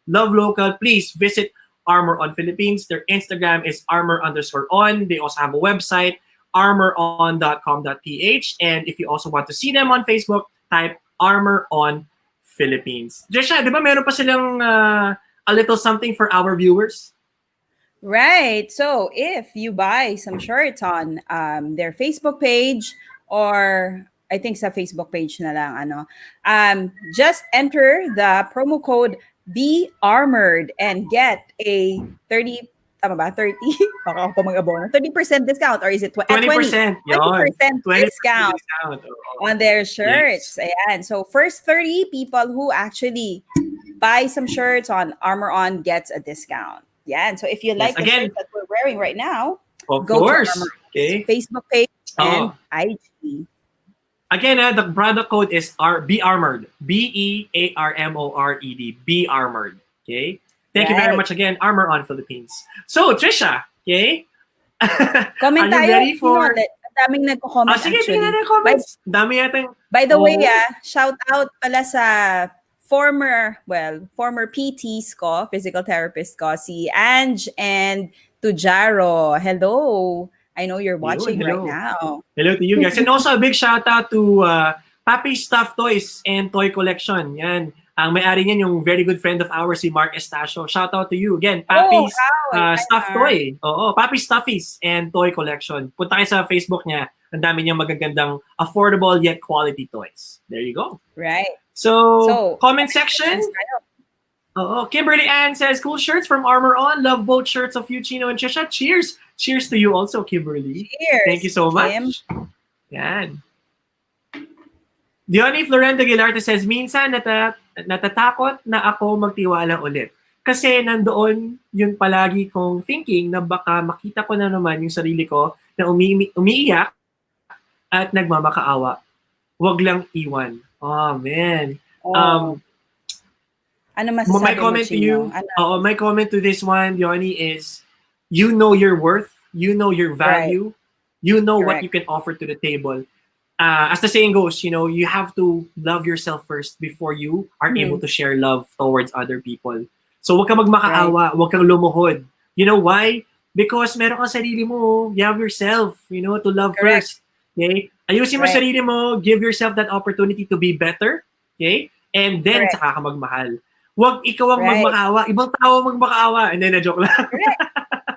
C: love local, please visit Armor On Philippines. Their Instagram is armor_on. They also have a website, armoron.com.ph. And if you also want to see them on Facebook, type Armor On Philippines. Tricia, di ba meron pa silang a little something for our viewers?
D: Right. So if you buy some shirts on their Facebook page, or I think sa Facebook page na lang, just enter the promo code Be Armored and get a 30, tama ba? 30? Baka ako pa mag-abono. 30% discount, or is it 20?
C: 20%.
D: 20%
C: 20%
D: discount on their shirts.
C: Yes.
D: Ayan. So first 30 people who actually buy some shirts on Armor On gets a discount. Yeah. And so if you like the
C: Again,
D: shirt that we're wearing right now,
C: of
D: go
C: course.
D: to Armor
C: Okay.
D: Facebook page and
C: Oh.
D: IG.
C: Again, the product code is Be Armored. BEARMORED. Be Armored. Okay. Thank you very
D: Right.
C: much again, Armor On Philippines. So, Tricia, okay?
D: Comment
C: Are you
D: tayo.
C: ready for...
D: Ang daming nagko-comment
C: sige,
D: actually.
C: tingnan na comments. Dami yata yung...
D: By the way,
C: Oo.
D: shout out pala sa former PTs ko, physical therapist ko, si Ange and Tujaro. Hello. I know you're watching right
C: hello.
D: now.
C: Hello to you guys. And also a big shout out to Papi Stuffed Toys and Toy Collection. Yan. Ang may-ari niyan yung very good friend of ours, si Mark Estacio. Shout out to you. Again, Papi's
D: hi,
C: Stuffed
D: Mark.
C: Toy. Oo, Papi Stuffies and Toy Collection. Punta kayo sa Facebook niya. Ang dami niyang magagandang affordable yet quality toys. There you go.
D: Right.
C: So comment section.
D: tayo.
C: Oo, Kimberly Ann says, cool shirts from Armor On. Love both shirts of you, Chino and Tricia. Cheers. Cheers to you also, Kimberly.
D: Cheers.
C: Thank you so
D: Kim.
C: much. Yan. Diony Florento Gilarte says, minsan natatakot na ako magtiwala ulit. Kasi nandoon yung palagi kong thinking na baka makita ko na naman yung sarili ko na umiiyak at nagmamakaawa. Huwag lang iwan. Oh, man.
D: Oh. Ano masasabi
C: My comment
D: mo,
C: to you,
D: Chino?
C: my comment to this one, Diony, is you know your worth, you know your value, you know what
D: Correct.
C: you can offer to the table. As the saying goes, you have to love yourself first before you are able to share love towards other people. So huwag ka magmakaawa, huwag kang lumuhod. You know why? Because meron kang sarili mo, you have yourself, to love
D: Correct.
C: first. Okay? Ayusin mo
D: Right.
C: sarili mo, give yourself that opportunity to be better. Okay? And then,
D: Correct.
C: saka ka magmahal. Huwag ikaw ang
D: Right.
C: magmakaawa, ibang tao magmakaawa. And then, na-joke lang.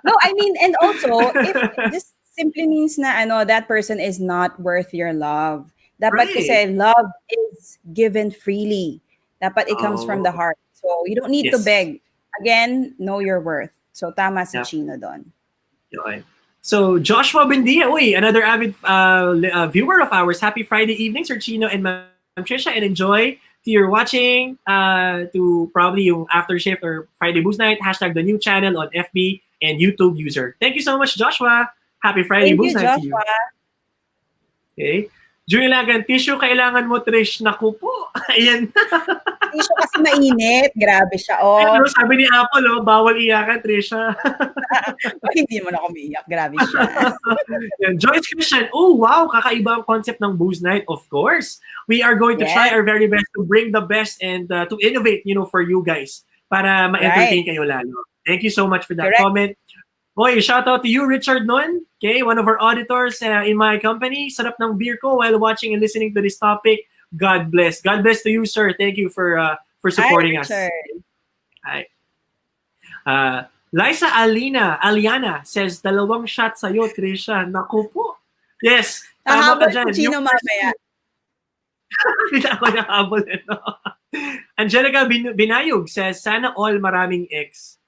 D: No, I mean, and also, if this simply means na that person is not worth your love. Dapat
C: Right.
D: kasi love is given freely. Dapat it comes from the heart. So you don't need to
C: Yes.
D: beg. Again, know your worth. So tama si
C: Yep.
D: Chino doon.
C: Yun. So, Joshua Bendia, another avid viewer of ours. Happy Friday evening, Sir Chino and Ma'am Tricia, and enjoy to your watching to probably yung AfterShift or Friday Boost Night, #the new channel on FB and YouTube user. Thank you so much, Joshua. Happy Friday
D: Thank you,
C: Boost Night to you.
D: Joshua.
C: Okay. Julie Lagan, tissue kailangan mo, Trish. Naku po. Ayan.
D: Tissue kasi mainit. Grabe siya. Oh,
C: Ano, sabi ni Apple, bawal iyakan, Trisha.
D: hindi mo na umiiyak. Grabe siya.
C: Yan. Joyce Christian, oh wow, kakaiba ang concept ng Boost Night. Of course, we are going to try our very best to bring the best and to innovate, for you guys para ma-entertain kayo lalo. Thank you so much for that
D: Correct.
C: comment. Boy, shout out to you, Richard Nun, okay, one of our auditors in my company. Sarap ng beer ko while watching and listening to this topic. God bless. God bless to you, sir. Thank you for supporting us. Hi. Liza Aliana says, 2 shot sa'yo, Tricia. Naku po. Yes. Tama ka
D: Nahabol
C: dyan.
D: si Chino mamaya.
C: Hindi ako nahabol. Angelica Binayog says, sana all maraming ex.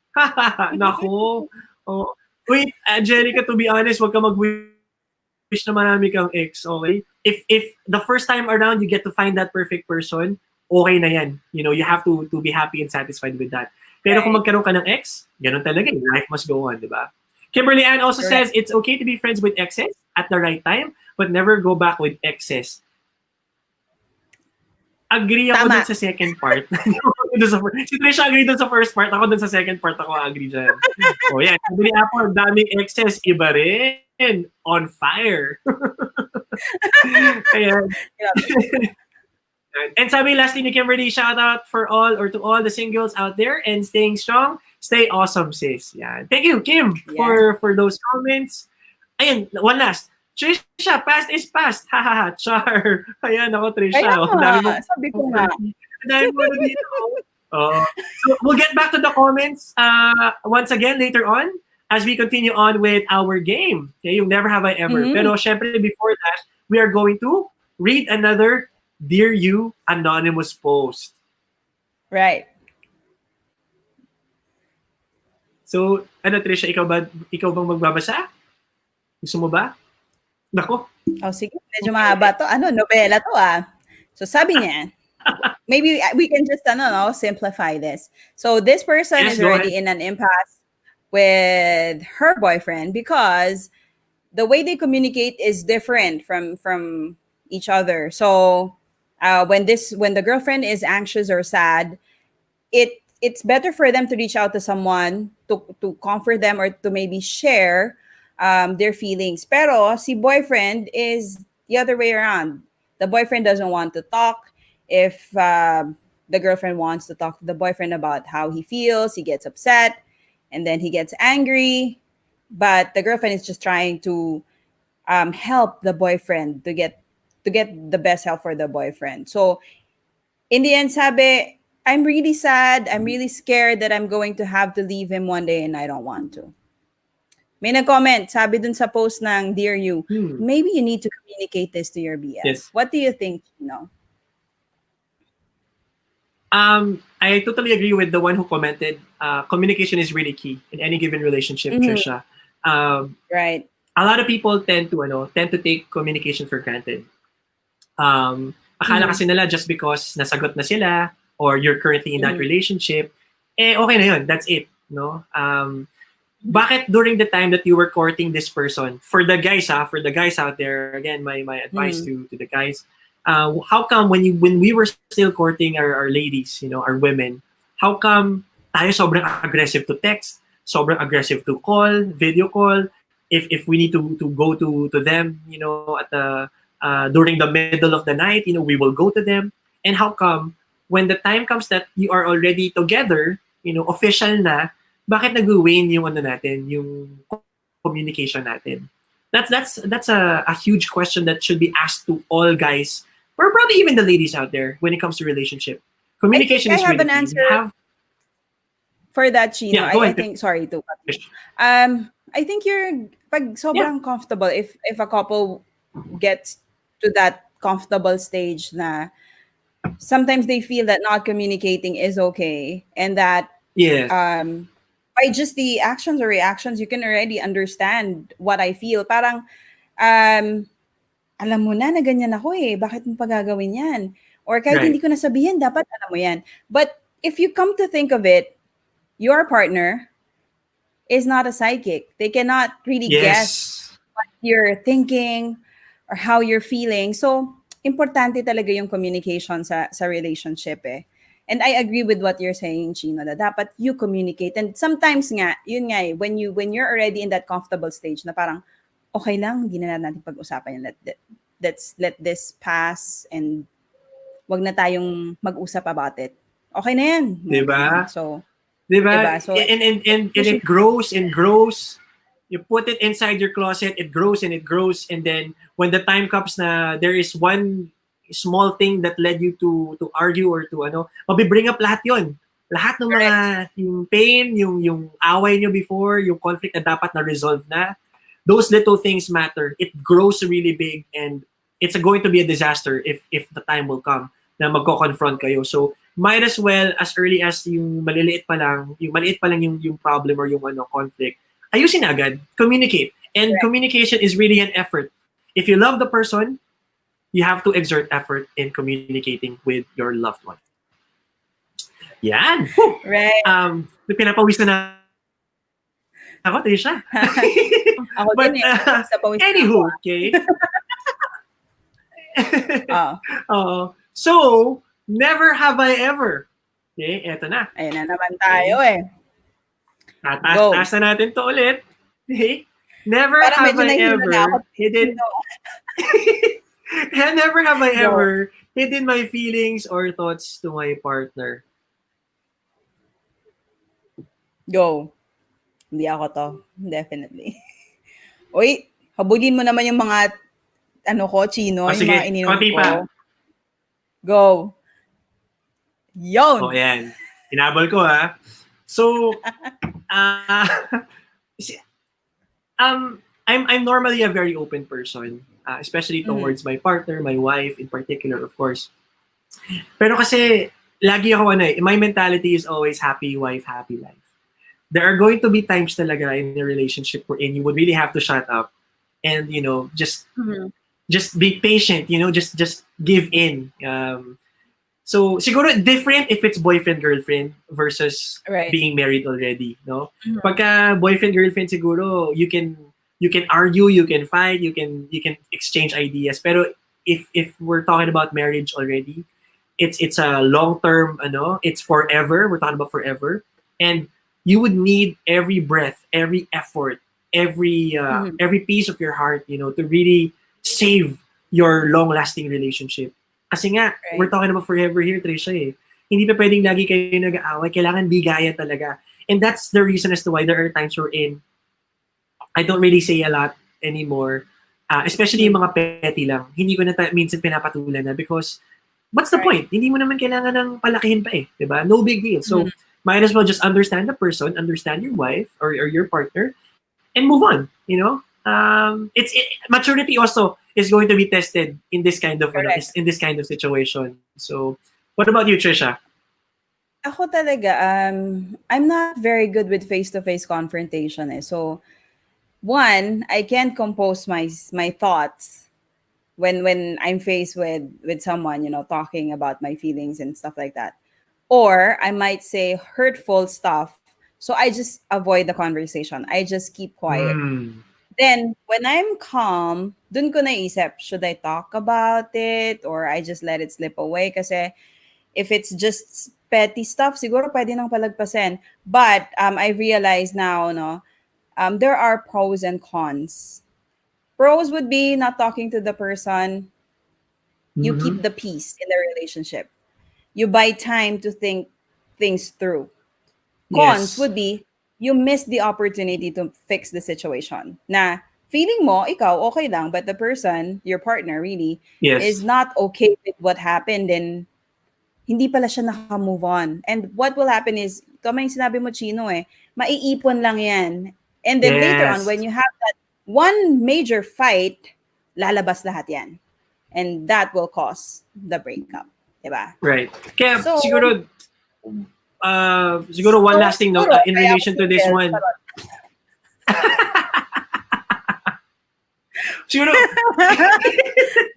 C: Naku. Oh. Wait, Angelica, to be honest, wag ka mag-wish na marami kang ex, okay? If the first time around you get to find that perfect person, okay na yan. You have to be happy and satisfied with that. Pero kung magkaroon ka ng ex, ganun talaga. Life must go on, di ba? Kimberly Ann also says, it's okay to be friends with exes at the right time, but never go back with exes. agree ako
D: Tama.
C: dun sa second part. Si Tricia agree dun sa first part. Ako dun sa second part, ako agree dyan. O yan, sabi ni Apple, daming excess, iba rin. On fire. Ayan. And sabi lastly ni Kimberly, shout out for all or to all the singles out there and staying strong. Stay awesome, sis. Yeah. Thank you, Kim, for those comments. Ayan, one last. Tricia, past is past. Ha ha ha. Char. Ayan ako, Tricia.
D: Kaya
C: Oh, dami mo.
D: nga, sabi ko nga.
C: Dami mo na dito. So we'll get back to the comments once again later on as we continue on with our game. Okay, yung Never Have I Ever. Pero syempre before that, we are going to read another Dear You anonymous post.
D: Right.
C: So, ano Tricia, ikaw bang magbabasa? Gusto mo ba? Nako.
D: Oh, sige. Medyo mahaba to. Ano, nobela to ah. So sabi niya, maybe we can just simplify this. So this person
C: Yes,
D: is
C: go
D: already
C: ahead.
D: in an impasse with her boyfriend because the way they communicate is different from each other. So when the girlfriend is anxious or sad, it's better for them to reach out to someone to comfort them or to maybe share their feelings. Pero si boyfriend is the other way around. The boyfriend doesn't want to talk. If the girlfriend wants to talk to the boyfriend about how he feels, he gets upset and then he gets angry. But the girlfriend is just trying to help the boyfriend to get the best help for the boyfriend. So in the end, sabi, I'm really sad. I'm really scared that I'm going to have to leave him one day and I don't want to. May nag-comment, sabi dun sa post ng Dear You, maybe you need to communicate this to your BF.
C: Yes.
D: What do you think, Chino?
C: I totally agree with the one who commented. Communication is really key in any given relationship, Tricia.
D: Right.
C: A lot of people tend to take communication for granted. Akala kasi nila just because nasagot na sila or you're currently in that relationship, okay na yun. That's it. No? Bakit during the time that you were courting this person, for the guys out there, again, my advice to the guys, how come when we were still courting our ladies, our women, how come tayo sobrang aggressive to text, sobrang aggressive to call, video call, if we need to go to them, at the during the middle of the night, we will go to them. And how come when the time comes that you are already together, official na, bakit nag-wane yung natin, yung communication natin? That's a huge question that should be asked to all guys, or probably even the ladies out there when it comes to relationship. Communication is really
D: I have an
C: key.
D: answer for that, Chino.
C: Yeah, go
D: I
C: ahead.
D: think, sorry to cut you. I think you're pag sobrang comfortable if a couple gets to that comfortable stage na sometimes they feel that not communicating is okay and that
C: Yes.
D: by just the actions or reactions, you can already understand what I feel. Parang, alam mo na ganyan ako eh. Bakit mo pa gagawin yan? Or kahit hindi ko nasabihin, dapat alam mo yan. But if you come to think of it, your partner is not a psychic. They cannot really guess what you're thinking or how you're feeling. So, importante talaga yung communication sa relationship eh. And I agree with what you're saying, Chino, that dapat you communicate. And sometimes nga, yun nga, when you're already in that comfortable stage na parang, okay lang, hindi na natin pag-usapan yan. Let's let this pass and wag na tayong mag-usap about it. Okay na yan.
C: Diba?
D: So,
C: diba?
D: So,
C: and it grows and grows. You put it inside your closet, it grows and it grows. And then when the time comes na there is one small thing that led you to argue or to mabibring up lahat yon. Lahat ng mga yung pain, yung away nyo before, yung conflict na dapat na resolve na, those little things matter. It grows really big and it's going to be a disaster if the time will come na magko-confront kayo. So might as well as early as yung maliit pa lang yung problem or yung conflict, ayusin agad, communicate. And communication is really an effort. If you love the person, you have to exert effort in communicating with your loved one. Yan.
D: right.
C: Pinapawis na ako, Tricia.
D: Ako
C: But,
D: din eh. Sa pawis
C: anywho,
D: ako.
C: okay.
D: Oh.
C: So, Never have I ever. Okay, eto na.
D: Ayun na naman tayo eh. Go.
C: Taas na natin to ulit. Okay. Never
D: Parang
C: have
D: medyo
C: I
D: nahihilo na ako.
C: ever hidden never have I
D: Go.
C: ever hidden my feelings or thoughts to my partner.
D: Go. Hindi ako to. Definitely. Uy, habulin mo naman yung mga Chino, yung
C: Sige,
D: mga ininom
C: konti
D: ko.
C: pa.
D: Go. Yon.
C: Oh, ayan. Hinabol ko, ha? So, uh, I'm normally a very open person, especially towards my partner, my wife in particular, of course. Pero kasi, lagi ako my mentality is always happy wife, happy life. There are going to be times talaga in a relationship wherein you would really have to shut up and, just be patient, just give in. So siguro different if it's boyfriend girlfriend versus
D: Right.
C: being married already, no? Pagka boyfriend girlfriend siguro you can argue, you can fight, you can exchange ideas. Pero if we're talking about marriage already, it's a long term it's forever. We're talking about forever. And you would need every breath, every effort, every piece of your heart, to really save your long-lasting relationship. Kasi nga,
D: Right.
C: we're talking about forever here, Tricia eh. Hindi pa pwedeng lagi kayo nag-aaway. Kailangan bigayan talaga. And that's the reason as to why there are times wherein I don't really say a lot anymore. Especially yung mga petty lang. Hindi ko na minsan pinapatulan na because what's the point? Hindi mo naman kailangan ng palakihin pa eh. Diba? No big deal. So, might as well just understand the person, understand your wife or your partner, and move on. Maturity also is going to be tested in this kind of
D: Correct.
C: in this kind of situation. So, what about you, Tricia?
D: Ako talaga, I'm not very good with face-to-face confrontation eh. So, one, I can't compose my thoughts when I'm faced with someone, talking about my feelings and stuff like that. Or I might say hurtful stuff. So I just avoid the conversation. I just keep quiet. Then when I'm calm, dun ko naisip, should I talk about it or I just let it slip away? Kasi if it's just petty stuff, siguro pwede nang palagpasin. But I realize now, there are pros and cons. Pros would be not talking to the person. You keep the peace in the relationship. You buy time to think things through. Cons
C: Yes.
D: would be you miss the opportunity to fix the situation. Na feeling mo, ikaw, okay lang, but the person, your partner really,
C: Yes.
D: is not okay with what happened and hindi pala siya naka-move on. And what will happen is, tama yung sinabi mo, Chino maiipon lang yan. And then later on,
C: Yes.
D: when you have that one major fight, lalabas lahat yan. And that will cause the breakup. Diba?
C: Right. Kaya
D: So,
C: siguro one last thing
D: siguro,
C: in
D: kaya
C: relation
D: ako
C: to this
D: single,
C: one.
D: charot.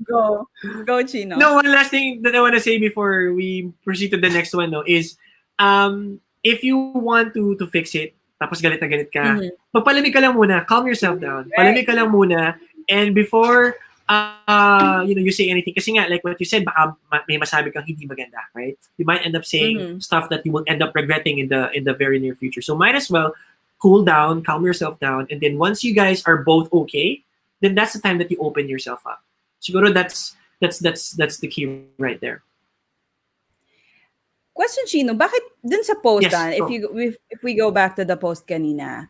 C: Siguro
D: Go, Chino.
C: no, one last thing that I want to say before we proceed to the next one is if you want to fix it, tapos galit na galit ka, magpalamig ka lang muna, calm yourself down. Palamig ka lang muna, and before you say anything, kasi nga, like what you said, baka may masabi kang hindi maganda, right? You might end up saying stuff that you will end up regretting in the very near future. So might as well cool down, calm yourself down, and then once you guys are both okay, then that's the time that you open yourself up. Siguro that's the key right there.
D: Question, Chino, bakit dun sa post,
C: Yes,
D: if we go back to the post kanina,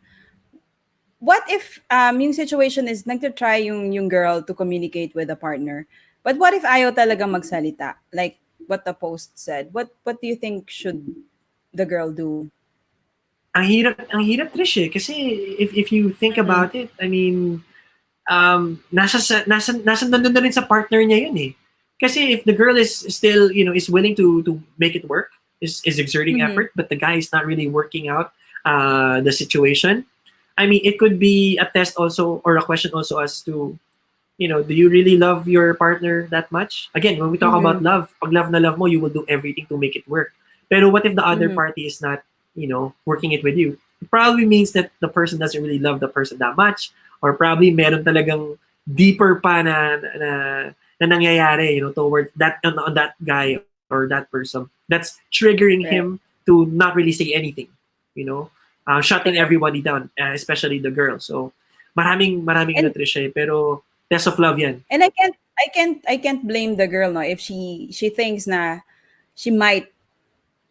D: what if yung situation is nagtitry yung girl to communicate with the partner, but what if ayaw talaga magsalita? Like what the post said. What do you think should the girl do?
C: Ang hirap Trish kasi if you think about it, I mean, nasa nandun na rin sa partner niya yun eh. Kasi if the girl is still, is willing to make it work, is exerting effort, but the guy is not really working out the situation, I mean, it could be a test also, or a question also as to, do you really love your partner that much? Again, when we talk about love, pag love na love mo, you will do everything to make it work. Pero what if the other party is not, working it with you? It probably means that the person doesn't really love the person that much, or probably meron talagang deeper pa na nangyayari, towards that on that guy or that person that's triggering
D: Right.
C: him to not really say anything, you know, shutting everybody down, especially the girl. So maraming
D: And
C: Tricia, pero test of love yan.
D: and I can't blame the girl, no, if she thinks na she might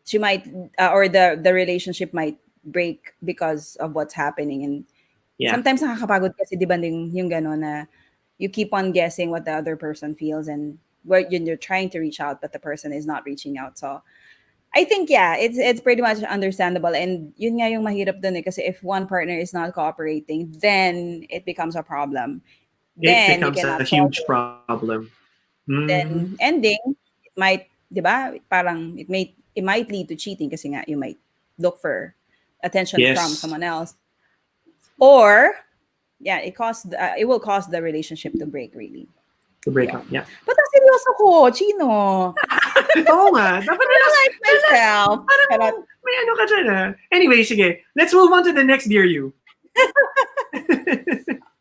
D: she might or the relationship might break because of what's happening. And
C: Yeah.
D: sometimes nakakapagod kasi, di ba, yung gano'n na you keep on guessing what the other person feels, and where you're trying to reach out but the person is not reaching out. So I think, yeah, it's pretty much understandable. And yun nga yung mahirap dun, kasi if one partner is not cooperating, then it becomes a problem.
C: It
D: Then you
C: becomes a
D: cannot solve
C: huge
D: it.
C: problem. Mm-hmm.
D: Then ending, it might, 'di ba? Parang it might lead to cheating, kasi nga you might look for attention from
C: Yes.
D: someone else, or yeah, it will cause the relationship to break, really.
C: To break up.
D: Yun.
C: Yeah.
D: But ang seryoso ko, Chino.
C: Oo nga. Dapat
D: I like myself.
C: parang
D: Charot.
C: may ano ka dyan Anyway, sige. Let's move on to the next Dear You.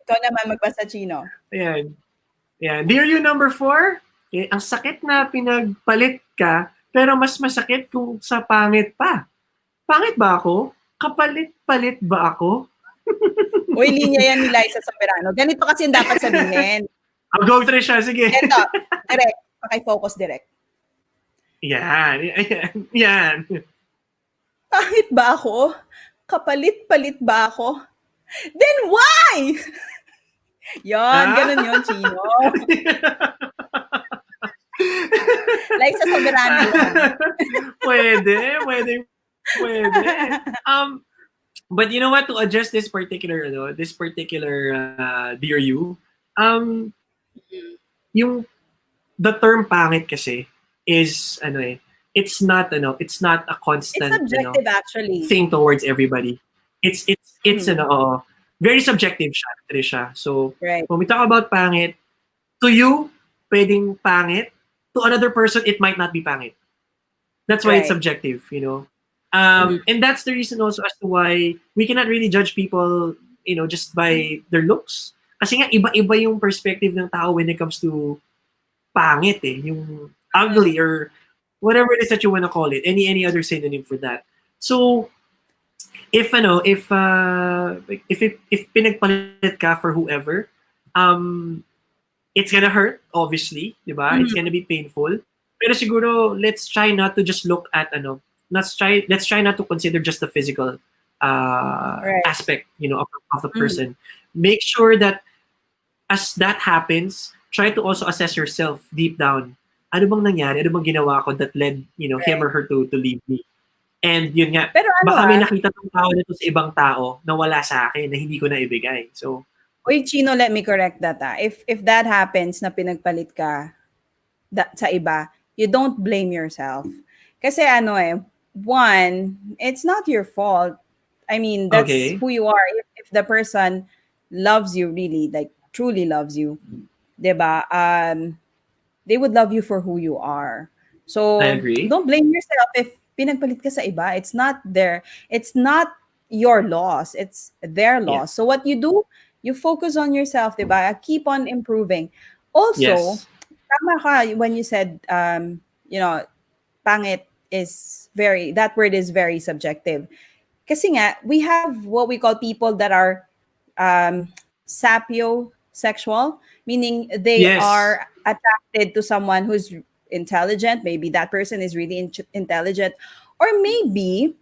D: Ikaw naman magbasa, Chino.
C: Ayan. Ayan. Dear You number 4. Ang sakit na pinagpalit ka, pero mas masakit kung sa pangit pa. Pangit ba ako? Kapalit-palit ba ako?
D: Uy, linya yan ni Liza Soberano. Ganito kasi yung dapat sabihin.
C: I'll go Tricia. Sige.
D: Ito, direct. Paki-focus direct.
C: Yan. Yan.
D: Pangit ba ako? Kapalit-palit ba ako? Then why? Yon, ganun yun, Chino. Liza Soberano yan.
C: pwede. But you know what? To address this particular Dear You, yung the term pangit kasi is it's not a
D: It's
C: constant
D: subjective, actually.
C: thing towards everybody. It's very subjective siya, Tricia. So
D: Right.
C: when we talk about pangit, to you pwedeng pangit, to another person it might not be pangit. That's why it's
D: Right.
C: subjective, and that's the reason also as to why we cannot really judge people, just by their looks. Kasi nga iba-iba yung perspective ng tao when it comes to pangit yung ugly or whatever it is that you want to call it. Any other synonym for that. So if pinagpalit ka for whoever, it's gonna hurt, obviously, diba? It's gonna be painful. Pero siguro let's try not to just look at let's try not to consider just the physical
D: Right.
C: aspect, of the person. Make sure that as that happens, try to also assess yourself deep down. Ano bang nangyari? Ano bang ginawa ko that led, him or her to leave me? And yun nga,
D: Pero
C: baka may nakita tong tao nito sa ibang tao na wala sa akin, na hindi ko na ibigay. So,
D: Uy, Chino, let me correct that. If that happens, na pinagpalit ka sa iba, you don't blame yourself. Kasi one, it's not your fault. I mean, that's
C: Okay.
D: who you are. If the person loves you, really, like truly loves you, diba? They would love you for who you are. So
C: I agree.
D: don't blame yourself if pinagpalit ka sa iba. It's not your loss. It's their loss. So what you do, you focus on yourself, diba? Keep on improving. Also,
C: Yes.
D: tama ka when you said, pangit that word is very subjective. Kasi nga, we have what we call people that are sapiosexual, meaning they
C: Yes.
D: are attracted to someone who's intelligent. Maybe that person is really intelligent. Or maybe,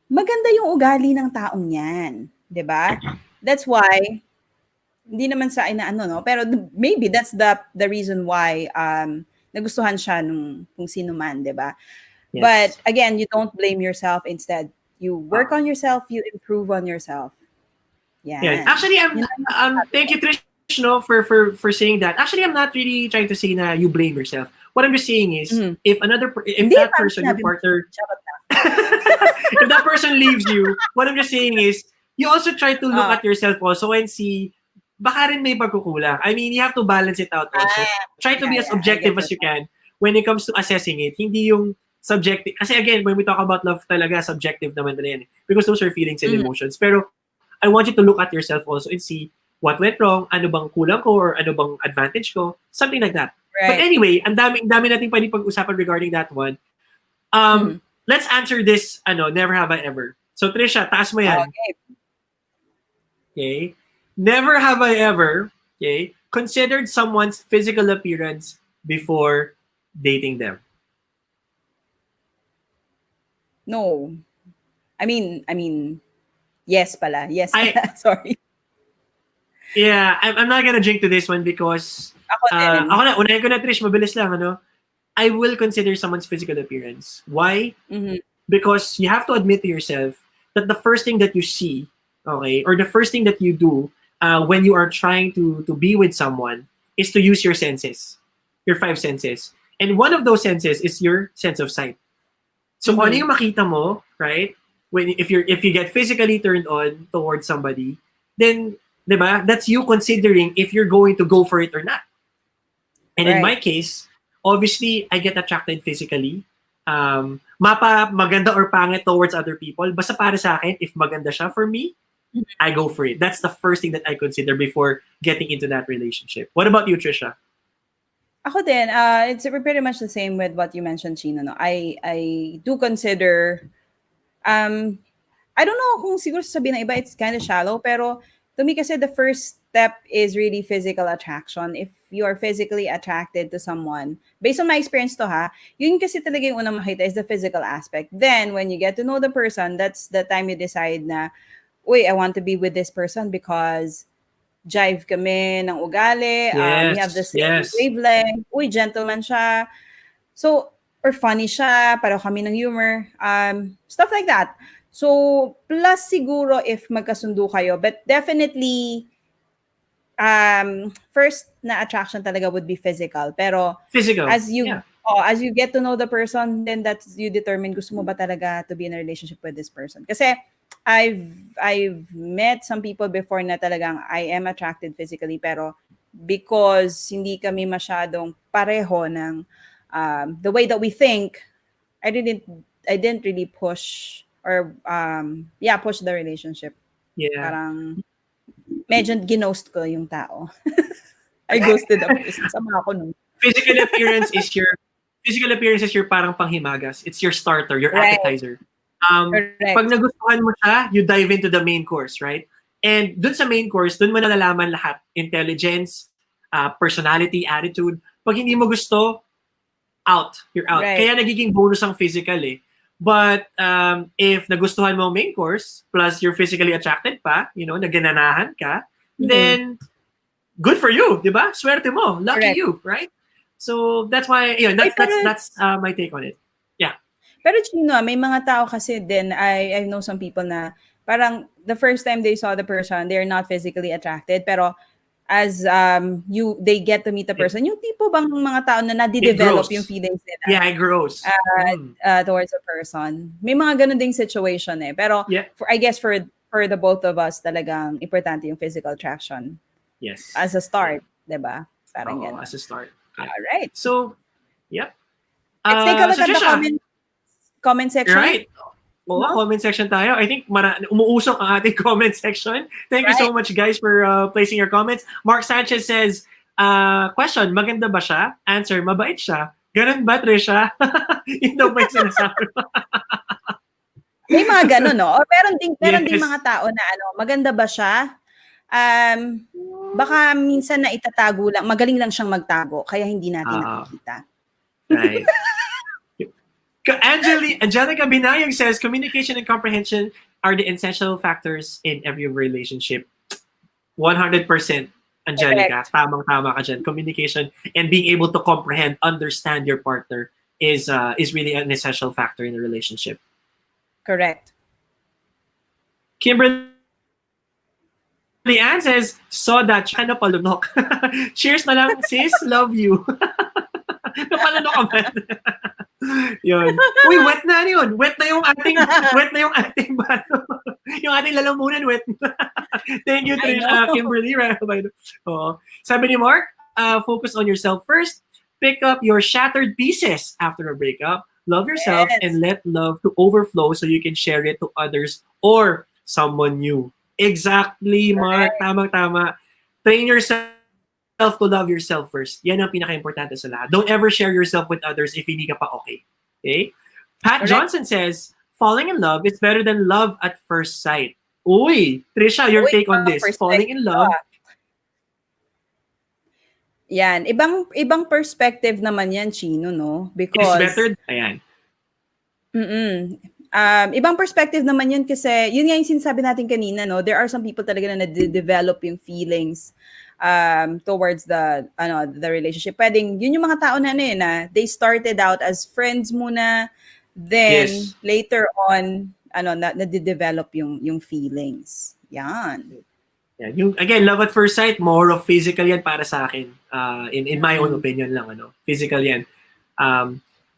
D: maganda yung ugali ng taong yan. Diba? That's why, hindi naman sa inaano, no? Pero maybe that's the reason why nagustuhan siya nung kung sino man, diba?
C: Yes.
D: But again, you don't blame yourself. Instead, you work on yourself, you improve on yourself.
C: Yeah. Actually, thank you, Trish, for saying that. Actually, I'm not really trying to say na you blame yourself. What I'm just saying is, if
D: Hindi,
C: that
D: parang
C: person, your
D: sinabi mo,
C: partner,
D: charot lang.
C: if that person leaves you, what I'm just saying is, you also try to look at yourself also and see, baka rin may pagkukulang. I mean, you have to balance it out also. Try to be as
D: I
C: objective
D: get
C: as you can when it comes to assessing it. Hindi yung subjective. Kasi again, when we talk about love talaga, subjective naman rin. Because those are feelings and emotions. Pero I want you to look at yourself also and see what went wrong, ano bang kulang ko, or ano bang advantage ko, something like that. But
D: Right.
C: anyway, ang dami nating pwedeng pag-usapan regarding that one.
D: Mhm.
C: Let's answer this, never have I ever. So, Tricia, taas mo yan.
D: Okay.
C: Okay? Never have I ever, okay, considered someone's physical appearance before dating them.
D: No. Yes pala. Yes
C: I
D: pala. Sorry.
C: Yeah, I'm not gonna drink to this one because
D: Ako din.
C: unahin ko na, Trish, mabilis lang, I will consider someone's physical appearance. Why?
D: Mhm.
C: Because you have to admit to yourself that the first thing that you see, okay, or the first thing that you do when you are trying to be with someone is to use your senses, your five senses. And one of those senses is your sense of sight. So kung ano yung makita mo, right? If you get physically turned on towards somebody, then, 'di ba? That's you considering if you're going to go for it or not. And in my
D: Right.
C: case, obviously I get attracted physically. Maganda or pangit towards other people, basta para sa akin, if maganda siya for me, I go for it. That's the first thing that I consider before getting into that relationship. What about you, Tricia?
D: Ako din, it's pretty much the same with what you mentioned, Chino. No? I do consider, um, I don't know kung siguro sabihin ng iba, it's kind of shallow, pero to me kasi the first step is really physical attraction. If you are physically attracted to someone, based on my experience to ha, yun kasi talaga yung unang makita is the physical aspect. Then, when you get to know the person, that's the time you decide na, uy, I want to be with this person because jive kami ng ugali, we have the
C: Yes,
D: same
C: yes.
D: wavelength, uy, gentleman siya. So, or funny siya, pareho kami ng humor, stuff like that. So, plus siguro if magkasundo kayo, but definitely, first na attraction talaga would be physical. Pero
C: Physical.
D: as you
C: Yeah.
D: as you get to know the person, then that's you determine gusto mo ba talaga to be in a relationship with this person. Kasi I've met some people before na talagang I am attracted physically, pero because hindi kami masyadong pareho ng the way that we think, I didn't really push or push the relationship.
C: Yeah.
D: Parang medyo ginost ko yung tao. I ghosted the person. Sama ako nun.
C: Physical appearance is your parang panghimagas. It's your starter, your
D: Right.
C: appetizer.
D: Correct.
C: Pag nagustuhan mo siya, you dive into the main course, right? And dun sa main course, dun mo nalalaman lahat. Intelligence, personality, attitude. Pag hindi mo gusto, out. You're out.
D: Right.
C: Kaya nagiging bonus ang physical eh. But if nagustuhan mo ang main course, plus you're physically attracted pa, nagananahan ka, then good for you, di ba? Swerte mo. Lucky
D: Correct.
C: you, right? So that's why, that's my take on it. Yeah.
D: Pero Chino, may mga tao kasi din, I know some people na parang the first time they saw the person, they're not physically attracted, pero as they get to meet the person, yung tipo bang mga tao na nadidevelop
C: grows.
D: yung feelings nila
C: Yeah, it grows.
D: towards a person. May mga ganun ding situation eh. Pero
C: Yeah.
D: I guess for the both of us, talagang importante yung physical attraction
C: Yes.
D: as a start, diba? Parang
C: Oo,
D: ganun.
C: as a start. Yeah.
D: All right.
C: So, yep.
D: Let's take a look
C: so
D: at the
C: Tricia,
D: comment section.
C: right. Oo, comment section tayo. I think umuusok ang ating comment section. Thank you so much, guys, for placing your comments. Mark Sanchez says, question, maganda ba siya? Answer, mabait siya. Ganun ba, Tricia? Yun daw ba yung sinasabi mo?
D: May mga ganun, no? Or meron ding
C: Yes.
D: mga tao na maganda ba siya? Baka minsan na itatago lang, magaling lang siyang magtago, kaya hindi natin nakikita.
C: Right. Angelica Binayong says, communication and comprehension are the essential factors in every relationship. 100%, Angelica.
D: Correct.
C: Tamang-tama ka dyan. Communication and being able to comprehend, understand your partner is really an essential factor in a relationship.
D: Correct.
C: Kimberly Ann says, saw that siya na palunok. Cheers na lang, sis. Love you. Napalunok ka man. Yun. Uy, wet na yun. Wet na yung ating yung ating lalamunan, wet na. Thank you, Kimberly. Sabi ni Mark, focus on yourself first. Pick up your shattered pieces after a breakup. Love yourself and let love to overflow so you can share it to others or someone new. Exactly, Mark. Tamang-tama. Train yourself to love yourself first. Yan ang pinaka-importante sa lahat. Don't ever share yourself with others if hindi ka pa okay. Okay? Pat
D: Correct.
C: Johnson says, falling in love is better than love at first sight. Uy, Trisha, your
D: Uy,
C: take on
D: ibang
C: this. Falling in
D: perspective
C: love
D: Yan, ibang perspective naman yan, Chino, no?
C: is
D: Because
C: better. Ayan.
D: ibang perspective naman yun kasi yun nga yung sinasabi natin kanina, no? There are some people talaga na develop yung feelings towards the relationship. Pwedeng yun yung mga tao na na they started out as friends muna, then
C: Yes.
D: later on na-develop yung feelings. Yan.
C: Yeah, yung again, love at first sight, more of physical yan para sa akin. In my own opinion lang, physical yan.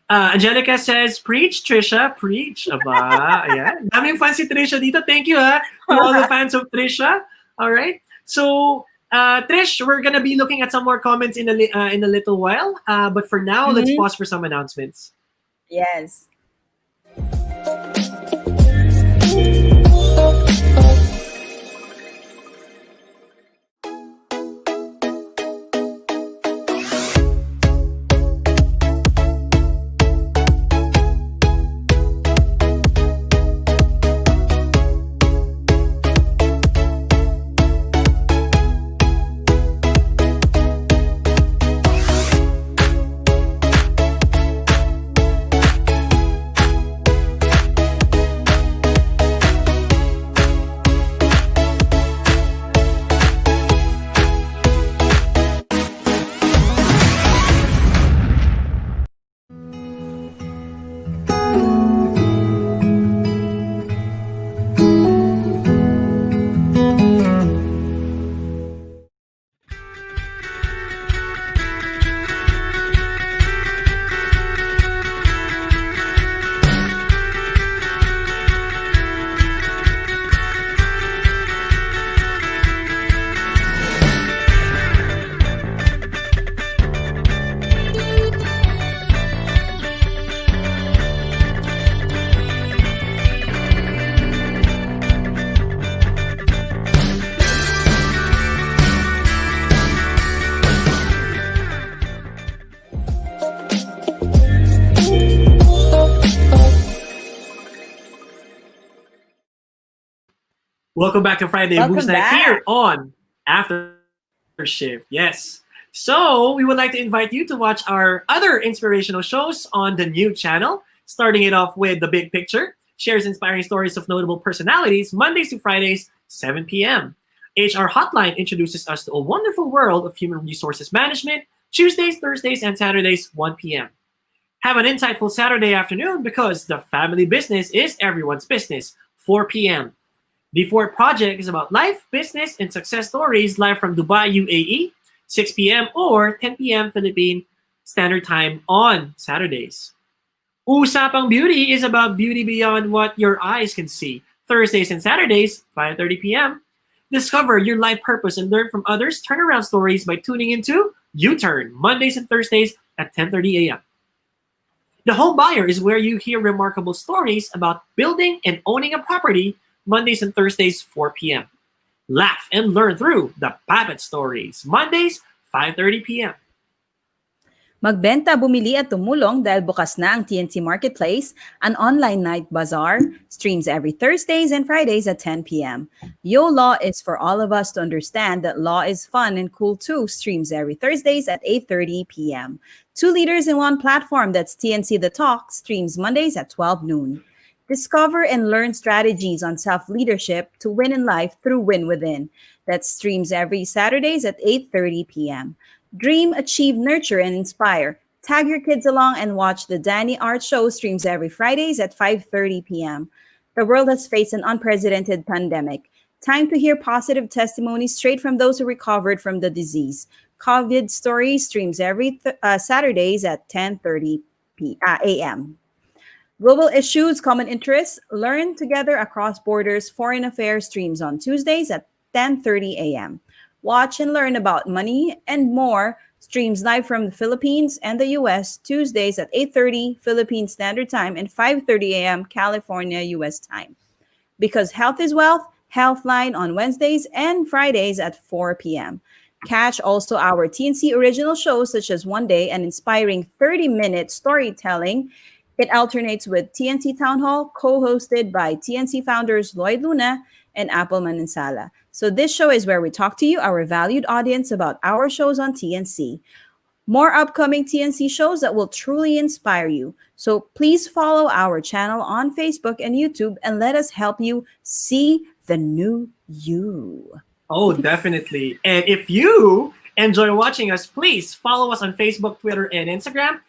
C: Angelica says, preach, Tricia, preach. Aba, ayan. Daming fans si Tricia dito. Thank you, to all the fans of Tricia. All right. So, Trish, we're gonna be looking at some more comments in a little while. But for now, let's pause for some announcements.
D: Yes.
C: Welcome back to Friday
D: Welcome
C: Boost Night
D: back.
C: here on AfterShift. Yes. So we would like to invite you to watch our other inspirational shows on the new channel. Starting it off with The Big Picture, shares inspiring stories of notable personalities, Mondays to Fridays, 7 p.m. HR Hotline introduces us to a wonderful world of human resources management, Tuesdays, Thursdays, and Saturdays, 1 p.m. Have an insightful Saturday afternoon because the family business is everyone's business, 4 p.m. The Fort Project is about life, business, and success stories live from Dubai, UAE, 6 p.m. or 10 p.m. Philippine Standard Time on Saturdays. Usapang Beauty is about beauty beyond what your eyes can see, Thursdays and Saturdays, 5:30 p.m. Discover your life purpose and learn from others' turnaround stories by tuning into U-Turn, Mondays and Thursdays at 10:30 a.m. The Home Buyer is where you hear remarkable stories about building and owning a property, Mondays and Thursdays, 4 p.m. Laugh and learn through the Puppet Stories, Mondays, 5:30 p.m.
D: Magbenta, bumili at tumulong dahil bukas na ang TNC Marketplace, an online night bazaar, streams every Thursdays and Fridays at 10 p.m. Yo Law is for all of us to understand that law is fun and cool too, streams every Thursdays at 8:30 p.m. Two leaders in one platform, that's TNC The Talk, streams Mondays at 12 noon. Discover and learn strategies on self-leadership to win in life through Win Within. That streams every Saturdays at 8:30 p.m. Dream, achieve, nurture, and inspire. Tag your kids along and watch the Danny Art Show, streams every Fridays at 5:30 p.m. The world has faced an unprecedented pandemic. Time to hear positive testimonies straight from those who recovered from the disease. COVID Stories streams every Saturdays at 10:30 a.m. Global Issues, Common Interests, Learn Together Across Borders, Foreign Affairs streams on Tuesdays at 10:30 a.m. Watch and learn about money and more streams live from the Philippines and the U.S. Tuesdays at 8:30 Philippine Standard Time and 5:30 a.m. California, U.S. time. Because health is wealth, Healthline on Wednesdays and Fridays at 4 p.m. Catch also our TNC original shows such as One Day, an inspiring 30-minute storytelling. It alternates with TNC Town Hall, co-hosted by TNC founders Lloyd Luna and Apple Manansala. So this show is where we talk to you, our valued audience, about our shows on TNC. More upcoming TNC shows that will truly inspire you. So please follow our channel on Facebook and YouTube and let us help you see the new you.
C: Oh, definitely. And if you enjoy watching us, please follow us on Facebook, Twitter, and Instagram.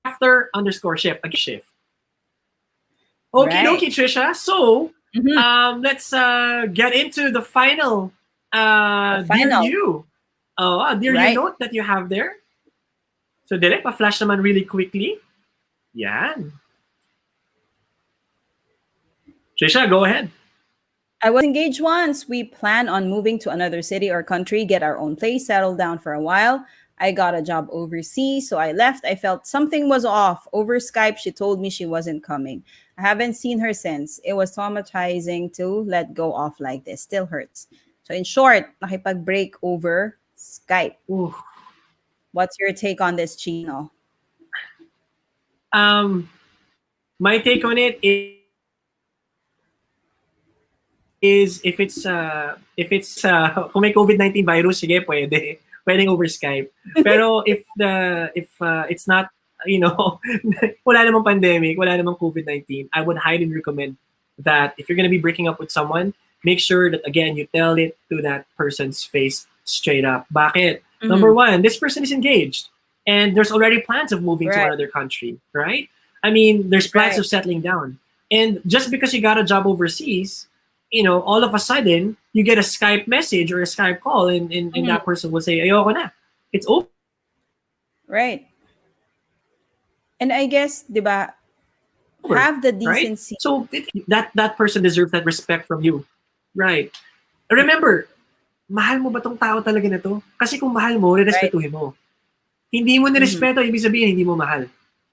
C: After_shift. Again, shift. Okay,
D: Right.
C: dokie, Tricia. So,
D: Mhm.
C: let's get into the final
D: The
C: Dear
D: final,
C: You. Dear You
D: right?
C: note that you have there. So, direct pa-flash naman really quickly. Yan. Tricia, go ahead.
D: I was engaged once. We plan on moving to another city or country, get our own place, settle down for a while. I got a job overseas, so I left. I felt something was off. Over Skype, she told me she wasn't coming. I haven't seen her since. It was traumatizing to let go off like this. Still hurts. So in short, nakipag-break over Skype.
C: Ooh.
D: What's your take on this, Chino?
C: Um, my take on it is if it's kung may COVID-19 virus, sige, pwede. Pwedeng over Skype. Pero if it's not, wala namang pandemic, wala namang COVID-19, I would highly recommend that if you're gonna be breaking up with someone, make sure that again you tell it to that person's face straight up. Bakit? Number
D: Mhm.
C: one, this person is engaged and there's already plans of moving to
D: Right,
C: another country, right? I mean, there's plans
D: right.
C: of settling down. And just because you got a job overseas, all of a sudden, you get a Skype message or a Skype call, and
D: Mhm.
C: that person will say, ayoko na. It's over,
D: Right. And I guess, di ba, have the
C: right?
D: decency.
C: So that person deserves that respect from you, right? Remember, mahal mo ba tong tao talaga na to? Kasi kung mahal mo,
D: Right.
C: rerespetuhin mo. Hindi mo
D: Mhm.
C: nirespeto, ibig sabihin hindi mo mahal.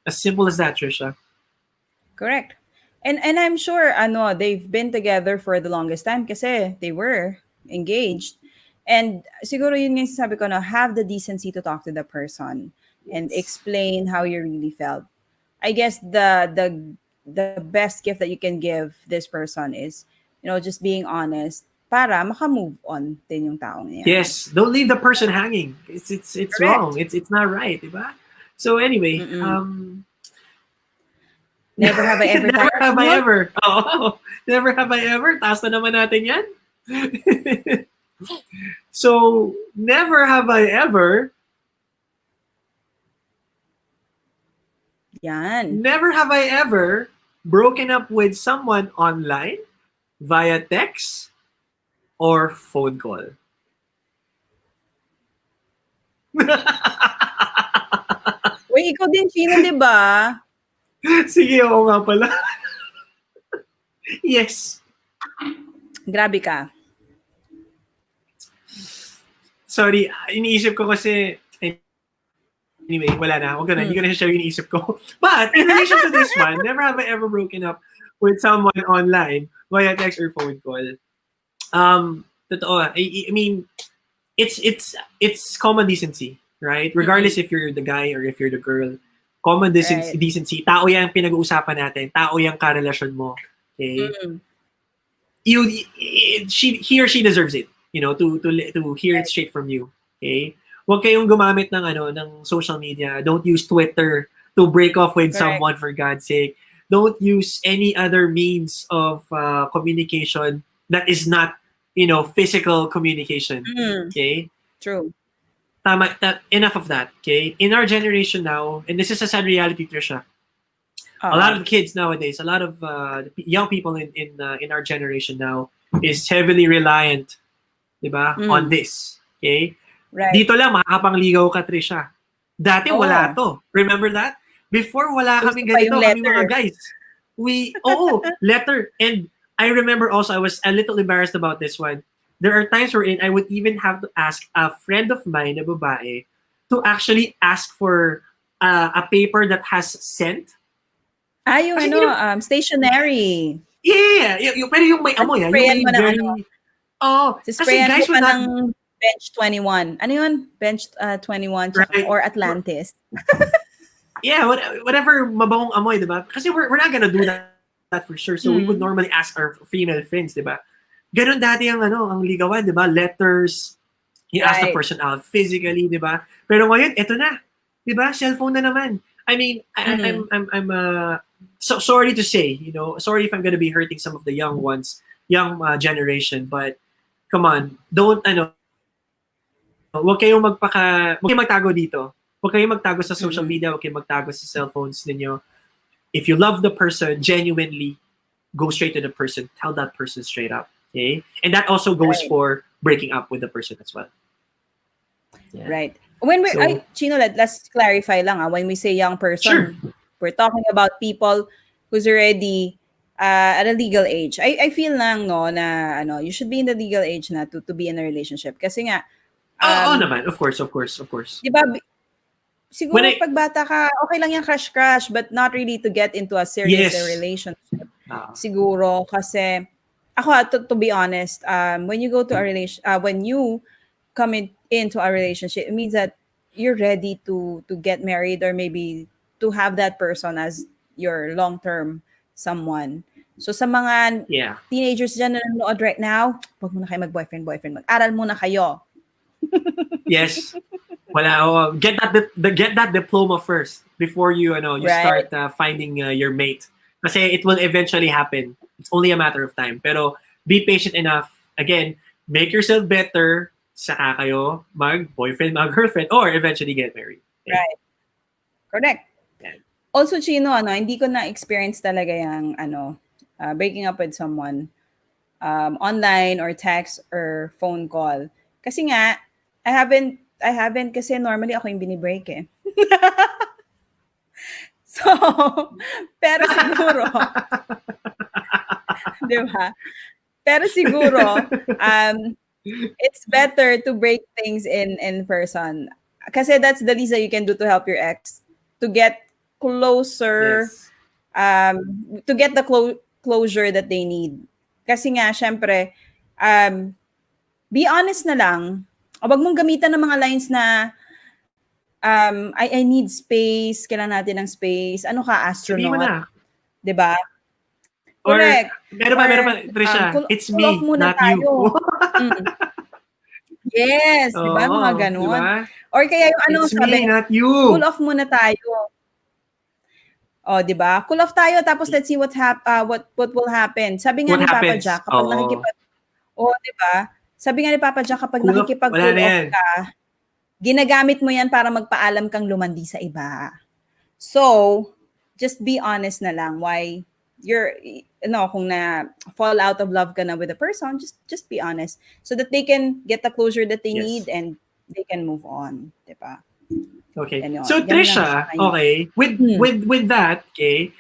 C: As simple as that, Trisha.
D: Correct. And I'm sure they've been together for the longest time kasi they were engaged. And siguro yun yung sabi ko na have the decency to talk to the person and
C: Yes.
D: explain how you really felt. I guess the best gift that you can give this person is just being honest para maka-move on din yung taong yan.
C: Yes, don't leave the person hanging. It's wrong.
D: Correct.
C: It's not right, diba? So anyway,
D: Mm-mm. Never have I ever
C: never
D: tayo
C: have I
D: sunod.
C: ever. Oh, never have I ever. Taas na naman natin yan. So, never have I ever,
D: Yan.
C: never have I ever broken up with someone online via text or phone call.
D: Uy, ikaw din, Chino, di ba?
C: Sige, oo nga pala. Yes.
D: Grabe ka.
C: Sorry, iniisip ko kasi, anyway, wala na. Huwag ko na. Hindi
D: Mm.
C: ko na share yung iniisip ko. But, in relation to this one, never have I ever broken up with someone online via text or phone call. Totoo. I mean, it's common decency, right? Regardless if you're the guy or if you're the girl. Common
D: Right.
C: decency. Tao yung pinag-uusapan natin. Tao yung karelasyon mo. Okay?
D: Mm.
C: He or she deserves it, to hear it
D: Right.
C: straight from you. Okay? Huwag kayong gumamit ng social media. Don't use Twitter to break off with
D: Correct.
C: someone, for God's sake. Don't use any other means of communication that is not, physical communication.
D: Mm.
C: Okay?
D: True.
C: Enough of that. Okay? In our generation now, and this is a sad reality, Trisha, a lot
D: Oo.
C: of kids nowadays, a lot of young people in our generation now is heavily reliant, 'di ba, on
D: Mm.
C: this. Okay?
D: Right.
C: Dito lang makakapangligaw ka, Trisha. Dati wala
D: Oo.
C: to. Remember that? Before wala
D: Uso
C: kaming
D: pa yung
C: ganito, kaming
D: letter.
C: mga guys. Letter. And I remember also I was a little embarrassed about this one. There are times wherein I would even have to ask a friend of mine, na babae, to actually ask for a paper that has scent.
D: Yung
C: Kasi
D: stationary.
C: yeah, pero yung may
D: Tapos
C: amoy, yung
D: sprayan
C: may
D: mo ng
C: very Oh, kasi
D: Sprayan
C: guys
D: mo
C: would
D: pa
C: not,
D: ng Bench 21. Ano yun? Bench 21
C: right?
D: or Atlantis.
C: Yeah, whatever mabangong amoy, di ba? Kasi we're not gonna do that for sure. So we would
D: Mm.
C: normally ask our female friends, di ba? Ganun dati ang ligawan, di ba? Letters, you ask the
D: Right.
C: person out physically, di ba? Pero ngayon, eto na. Di ba? Cellphone na naman. I mean,
D: Mm.
C: I'm so sorry to say, sorry if I'm gonna be hurting some of the young ones, young generation, but come on, don't, huwag kayong magtago dito. Huwag kayong magtago sa social
D: Mm.
C: media, huwag kayong magtago sa cellphones ninyo. If you love the person genuinely, go straight to the person. Tell that person straight up. Okay? And that also goes
D: Right.
C: for breaking up with the person as well. Yeah.
D: Right. When we
C: So,
D: Chino, let's clarify lang when we say young
C: sure.
D: person, we're talking about people who's already at a legal age. I feel lang no na you should be in the legal age na to be in a relationship kasi nga
C: Oo naman. Of course, of course, of course.
D: 'di ba
C: When
D: siguro pag bata ka okay lang yung crush but not really to get into a serious
C: yes.
D: relationship.
C: Ah,
D: Siguro kasi ako to be honest, when you go to a relation when you come into a relationship, it means that you're ready to get married or maybe to have that person as your long-term someone. So sa mga
C: yeah.
D: teenagers dyan na nanonood right now, huwag muna kayo mag-boyfriend. Mag-aral muna kayo.
C: Yes. Wala. Get that diploma first before you
D: Right.
C: start finding your mate. Kasi it will eventually happen. It's only a matter of time. Pero be patient enough. Again, make yourself better. Saka kayo mag-boyfriend, mag-girlfriend, or eventually get married. Okay?
D: Right. Correct.
C: Yan.
D: Also, Chino, hindi ko na-experience talaga yung, breaking up with someone online or text or phone call. Kasi nga, I haven't kasi normally ako yung binibreak eh. So, pero siguro, di ba? Pero siguro, it's better to break things in person. Kasi that's the least that you can do to help your ex to get closer,
C: Yes.
D: to get the closure that they need. Kasi nga, syempre, be honest na lang. Huwag mong gamitan ng mga lines na, I need space, kailangan natin ng space. Ano ka,
C: Sabihin mo
D: astronaut?
C: na.
D: 'Di ba?
C: Or,
D: Correct.
C: meron
D: Or,
C: pa, Tricia, it's
D: cool off
C: me,
D: muna
C: not you.
D: tayo. Mm. Yes, 'di ba? Mga
C: Oo, di
D: ganon.
C: ba?
D: Or kaya yung
C: It's
D: sabi,
C: me, not
D: cool
C: you.
D: off muna tayo. Oh, 'di ba? Cool off tayo tapos let's see what will happen. Sabi nga
C: What
D: ni Papa
C: happens?
D: Jack kapag
C: Oo.
D: 'di ba? Sabi nga ni Papa Jack kapag
C: Cool off, wala
D: nakikipag-cool
C: na
D: off
C: yan.
D: ka, ginagamit mo 'yan para magpaalam kang lumandi sa iba. So, just be honest na lang why you're kung na fall out of love ka na with a person, just be honest so that they can get the closure that they
C: Yes.
D: need and they can move on, 'di ba?
C: Okay.
D: Yan yun.
C: So
D: Yan lang
C: Tricia,
D: sa kanya.
C: okay, with that, okay,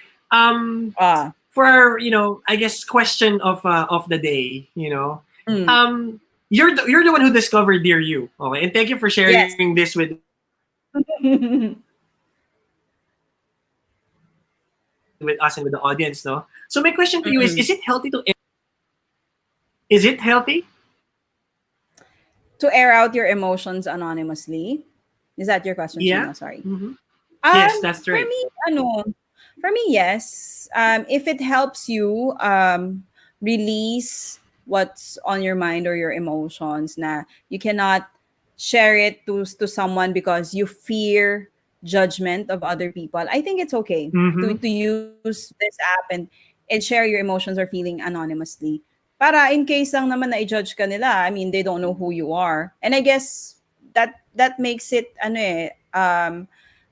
C: for our, I guess question of the day,
D: Mm.
C: you're the one who discovered Dear You, okay, and thank you for
D: Yes.
C: sharing this with us and with the audience, no? So my question to you is:
D: Mm-mm.
C: Is it healthy?
D: To air out your emotions anonymously. Is that your question,
C: Yeah.
D: Chino? Sorry.
C: Mm-hmm. Yes, that's right.
D: For me, yes. If it helps you release what's on your mind or your emotions, na you cannot share it to someone because you fear judgment of other people. I think it's okay
C: Mm-hmm.
D: to use this app and share your emotions or feeling anonymously. Para in case lang naman na i-judge ka nila, I mean, they don't know who you are. And I guess that makes it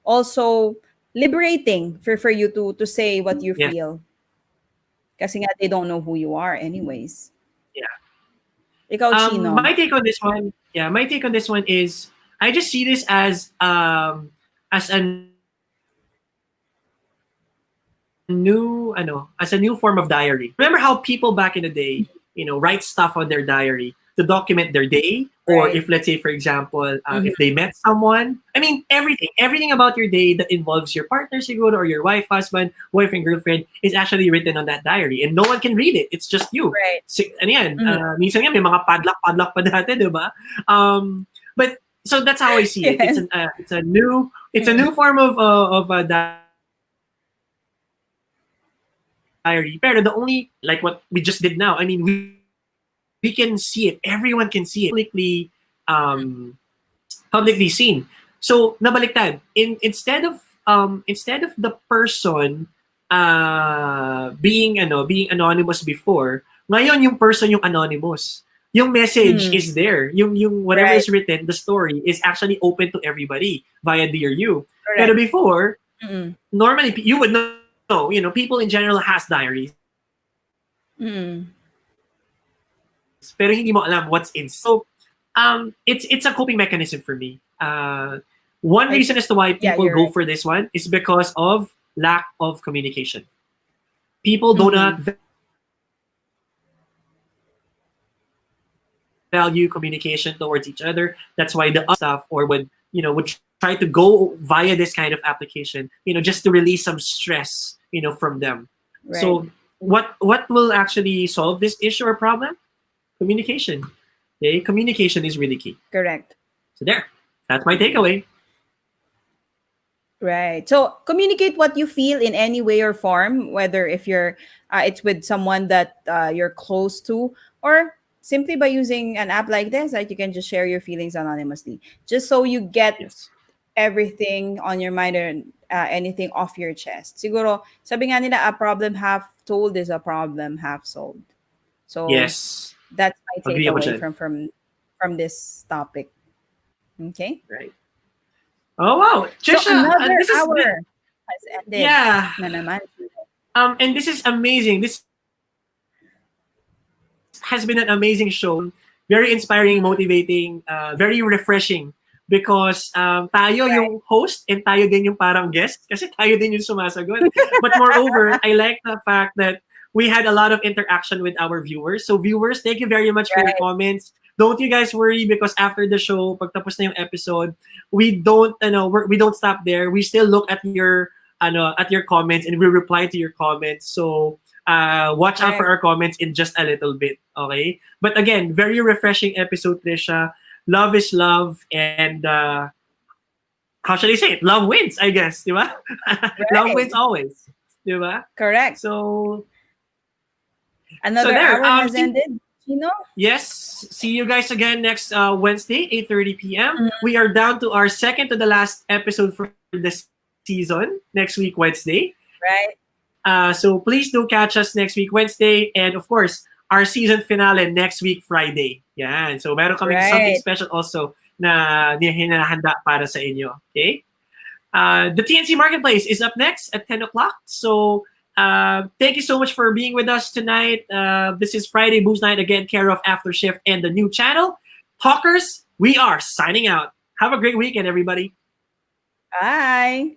D: also liberating for you to say what you
C: Yes.
D: feel. Kasi nga they don't know who you are anyways.
C: Yeah.
D: Ikaw, Chino.
C: My take on this one is I just see this as a new form of diary. Remember how people back in the day, write stuff on their diary to document their day or
D: Right.
C: if, let's say, for example,
D: Mhm.
C: if they met someone. I mean, everything about your day that involves your partner siguro, or your wife, husband, boyfriend, girlfriend is actually written on that diary, and no one can read it. It's just you.
D: Right.
C: So, ano yan,
D: Mhm.
C: minsan yan may mga padlock pa dati, di ba? But so that's how I see it.
D: Yes.
C: It's a
D: Mm.
C: new form of a diary. Pero the only, like what we just did now, I mean, we can see it. Everyone can see it publicly seen. So nabaliktad. Instead of the person being anonymous before, ngayon yung person yung anonymous. Yung message
D: Mm.
C: is there. Yung whatever
D: Right.
C: is written, the story is actually open to everybody via Dear You. Pero
D: Correct.
C: before,
D: Mm.
C: normally you would know, people in general has diaries,
D: Mm.
C: pero hindi mo alam what's in. So, it's a coping mechanism for me. One
D: I
C: reason as to why
D: Yeah,
C: people
D: you're
C: go
D: right.
C: for this one is because of lack of communication. People do not
D: Mhm.
C: value communication towards each other. That's why the stuff, or would try to go via this kind of application, just to release some stress, from them.
D: Right.
C: So what will actually solve this issue or problem? Communication. Okay, communication is really key.
D: Correct.
C: So there, that's my takeaway.
D: Right. So communicate what you feel in any way or form, whether if you're it's with someone that you're close to, or simply by using an app like this, like you can just share your feelings anonymously, just so you get
C: Yes.
D: everything on your mind and anything off your chest. Siguro, sabi nga nila, a problem half told is a problem half solved. So
C: Yes.
D: that's my
C: Agree ako
D: takeaway
C: dyan.
D: from this topic. Okay.
C: Right. Oh wow,
D: So
C: Trisha,
D: another
C: this is
D: hour has ended
C: yeah.
D: na naman.
C: And this is amazing. This has been an amazing show. Very inspiring, motivating, very refreshing. Because tayo
D: Right.
C: yung host and tayo din yung parang guest. Kasi tayo din yung sumasagot. But moreover, I like the fact that we had a lot of interaction with our viewers. So viewers, thank you very much for your
D: Right.
C: comments. Don't you guys worry, because after the show, pagtapos na yung episode, we don't stop there. We still look at your comments, and we reply to your comments. So watch out for
D: Correct.
C: our comments in just a little bit, okay? But again, very refreshing episode, Tricia. Love is love, and how should I say it? Love wins, I guess, di ba? Love
D: Right.
C: wins always, di ba?
D: Correct.
C: So
D: Another
C: there.
D: hour has ended. Chino?
C: Yes, see you guys again next Wednesday, 8:30 p.m.
D: Mhm.
C: We are down to our second to the last episode for this season next week, Wednesday.
D: Right.
C: So please do catch us next week, Wednesday. And of course, our season finale next week, Friday. Yan. So meron kaming something
D: Right.
C: special also na hinahanda para sa inyo. Okay? The TNC Marketplace is up next at 10 o'clock. So thank you so much for being with us tonight. This is Friday Booze Night, again, care of AfterShift and the new channel. Talkers, we are signing out. Have a great weekend, everybody.
D: Bye.